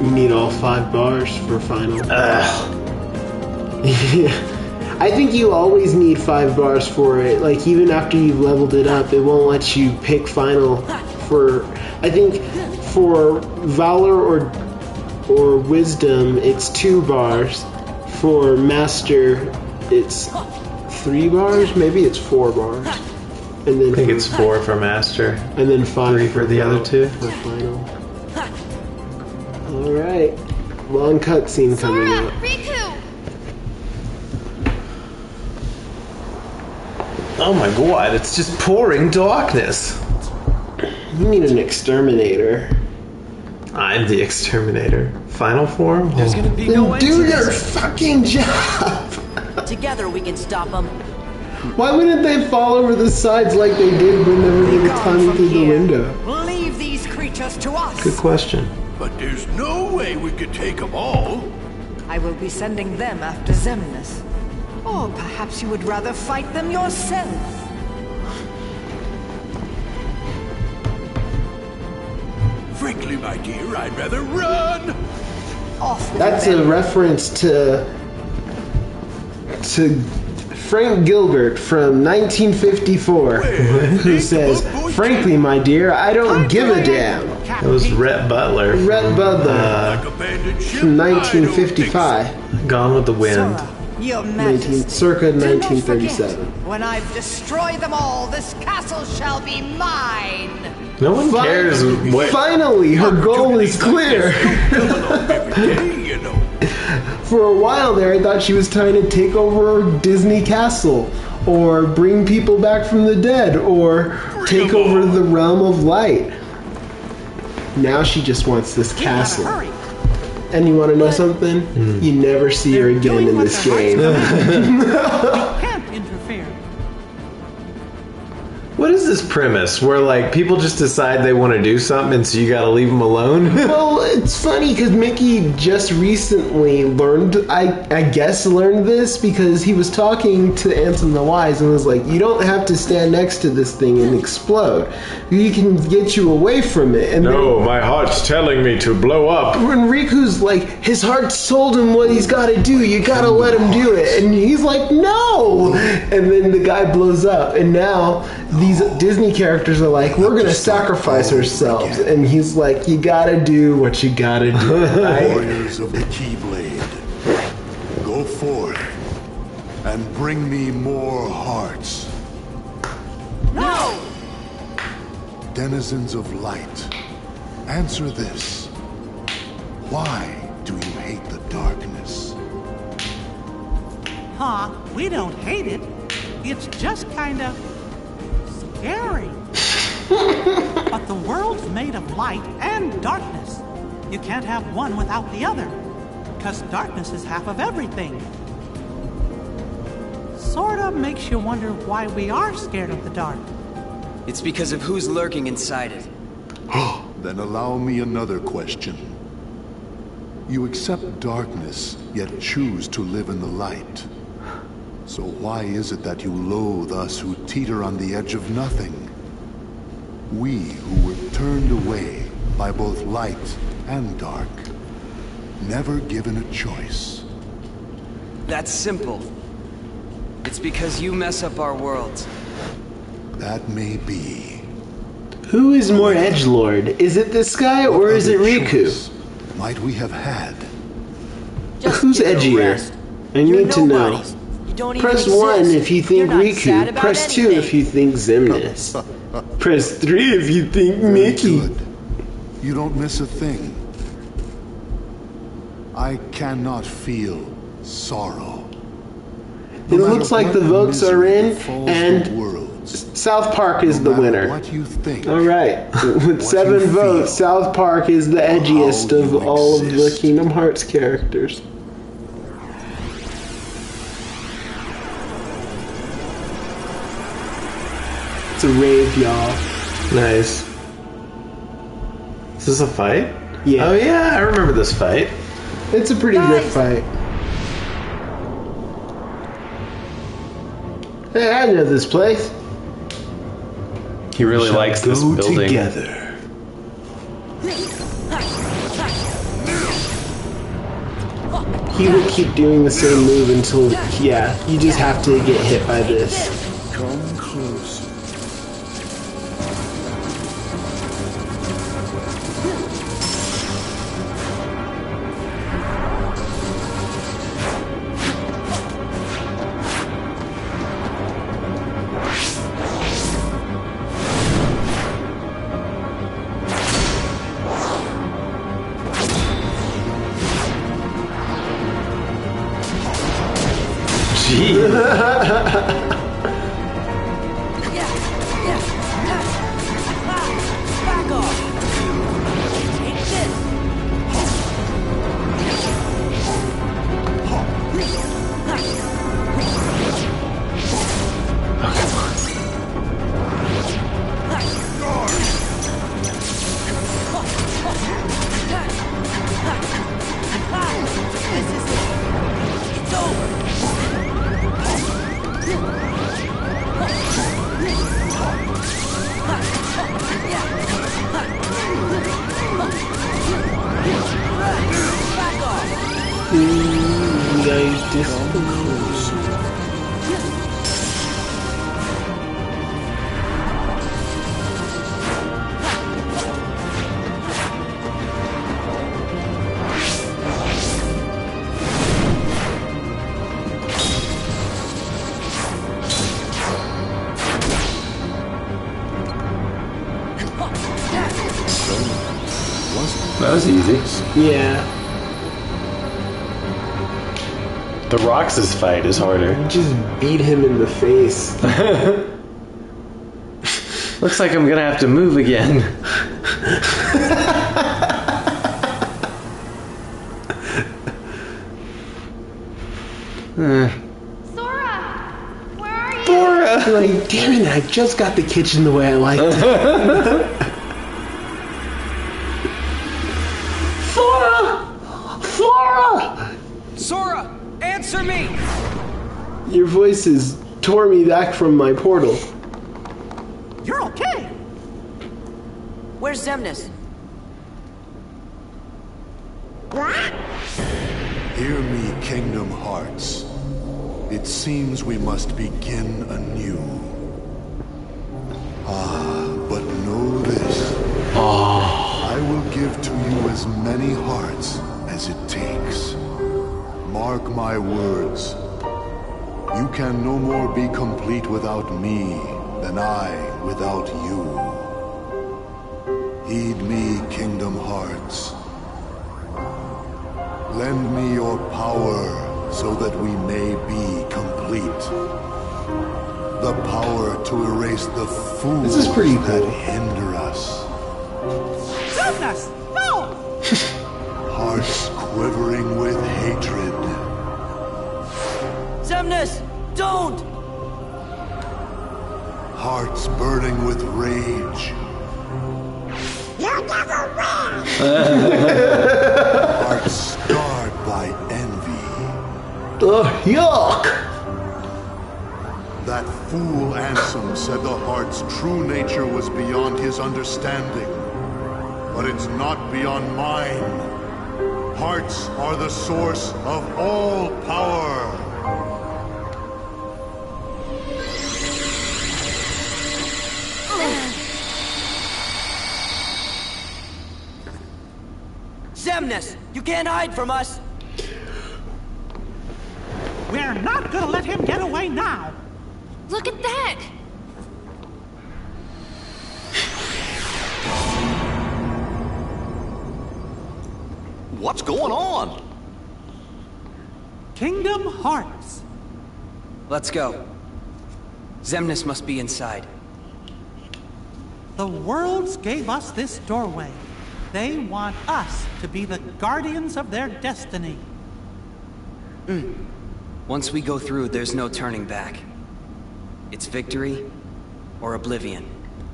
You need all 5 bars for final. I think you always need 5 bars for it. Like, even after you've leveled it up, it won't let you pick final for... I think for Valor or Wisdom, it's 2 bars. For Master, it's 3 bars? Maybe it's 4 bars. And then I think it's 4 for Master. And then 5 3 for the other 2. For final. Alright. Long cutscene coming up. Riku! Oh my god, it's just pouring darkness. You need an exterminator. I'm the exterminator. Final form? There's gonna be no end to Do your this. fucking job! Together we can stop them. Why wouldn't they fall over the sides like they did whenever they were climbing through the window? Leave these creatures to us. Good question. But there's no way we could take them all. I will be sending them after Xemnas. Or perhaps you would rather fight them yourself. Frankly, my dear, I'd rather run. Off with That's them. a reference to Frank Gilbert from 1954, who says, "Frankly, my dear, I don't give a damn." It was Rhett Butler. Rhett Butler from 1955. Gone with the Wind. Your Majesty, circa do not 1937. forget, when I've destroyed them all, this castle shall be mine. No one cares what. Finally, her goal is clear. For a while there, I thought she was trying to take over Disney Castle, or bring people back from the dead, or take over the realm of light. Now she just wants this castle. And you want to know something? You never see her again in this game. Can't interfere. What is this premise where, like, people just decide they want to do something and so you gotta leave them alone? Well, it's funny because Mickey just recently learned, I guess learned this because he was talking to Ansem the Wise and was like, you don't have to stand next to this thing and explode. We can get you away from it. And No, my heart's telling me to blow up. when Riku's like, his heart told him what he's got to do, you got to let him do it. And he's like, no! And then the guy blows up. And now these Disney characters are like, we're going to sacrifice ourselves. And he's like, you got to do what you got to do. Right? Warriors of the Keyblade, go forth and bring me more hearts. No! Denizens of light, answer this. Why do you hate the darkness? Huh? We don't hate it. It's just kind of scary. But the world's made of light and darkness. You can't have one without the other, because darkness is half of everything. Sort of makes you wonder why we are scared of the dark. It's because of who's lurking inside it. Then allow me another question. You accept darkness, yet choose to live in the light. So why is it that you loathe us who teeter on the edge of nothing? We who were turned away by both light and dark, never given a choice. That's simple. It's because you mess up our worlds. That may be. Who is more edgelord? Is it this guy or is it Riku? Might we have had? Who's edgier? I need to know. Press 1 if you think Riku. Press 2 if you think Xemnas. Press 3 if you think Mickey. Good. You don't miss a thing. I cannot feel sorrow. It looks like the votes are in, and South Park is the winner. Alright, with 7 votes, South Park is the edgiest of all of the Kingdom Hearts characters. It's a rave, y'all. Nice. Is this a fight? Yeah. Oh yeah, I remember this fight. It's a pretty good fight. Hey, I know this place. He really likes this building. Together. He will keep doing the same move until, yeah, you just have to get hit by this. Come close. Back off! Take this! This is it! It's over! Guys, this That was easy. Yeah. The Roxas fight is harder. Just beat him in the face. Looks like I'm gonna have to move again. Sora! Where are you? Sora! Like, damn it, I just got the kitchen the way I liked it. Sora! Sora! Sora, answer me! Your voices tore me back from my portal. You're okay. Where's Xemnas? Hear me, Kingdom Hearts. It seems we must begin anew. But know this. I will give to you as many hearts as it takes. Mark my words. You can no more be complete without me than I without you. Heed me, Kingdom Hearts. Lend me your power so that we may be complete. The power to erase the fools This is pretty that cool. hinder us. Xemnas, no! Hearts quivering with hatred. Xemnas, don't! Hearts burning with rage. You never win! Hearts scarred by envy. Ugh, yuck! That fool Ansem said the heart's true nature was beyond his understanding. But it's not beyond mine. Hearts are the source of all power. Xemnas, you can't hide from us! We're not gonna let him get away now. Look at that! What's going on? Kingdom Hearts. Let's go. Xemnas must be inside. The worlds gave us this doorway. They want us to be the guardians of their destiny. Once we go through, there's no turning back. It's victory or oblivion.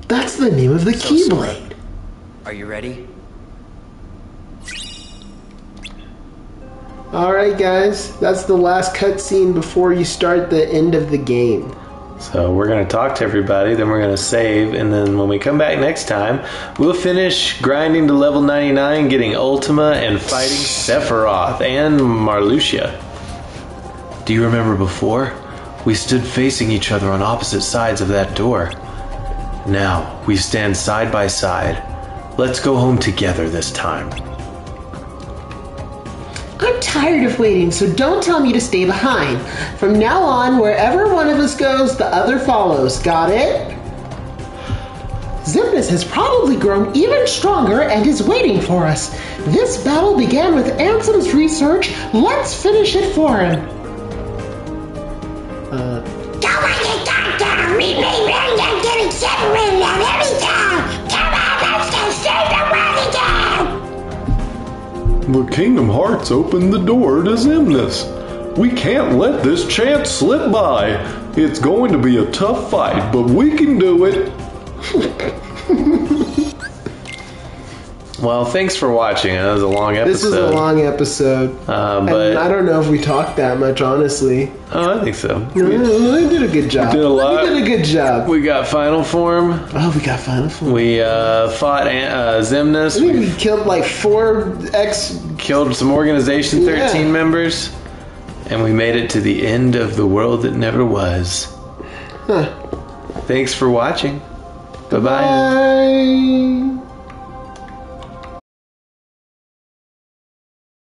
That's the name of the Keyblade. Are you ready? Alright guys, that's the last cutscene before you start the end of the game. So we're going to talk to everybody, then we're going to save, and then when we come back next time, we'll finish grinding to level 99, getting Ultima, and fighting Sephiroth and Marluxia. Do you remember before? We stood facing each other on opposite sides of that door. Now, we stand side by side. Let's go home together this time. I'm tired of waiting, so don't tell me to stay behind. From now on, wherever one of us goes, the other follows. Got it? Xemnas has probably grown even stronger and is waiting for us. This battle began with Ansem's research. Let's finish it for him. Don't let your dog down! We may run down getting separated on every town! Come on, let's go save the world again! The Kingdom Hearts opened the door to Xemnas. We can't let this chance slip by. It's going to be a tough fight, but we can do it. Well, thanks for watching. That was a long episode. This was a long episode. But and I don't know if we talked that much, honestly. Oh, I think so. We did a good job. We did a lot. We did a good job. We got Final Form. Oh, we got Final Form. We fought Xemnas. I think we killed like 4x. Killed some Organization 13 members. And we made it to the end of the world that never was. Huh. Thanks for watching. Bye-bye. Bye.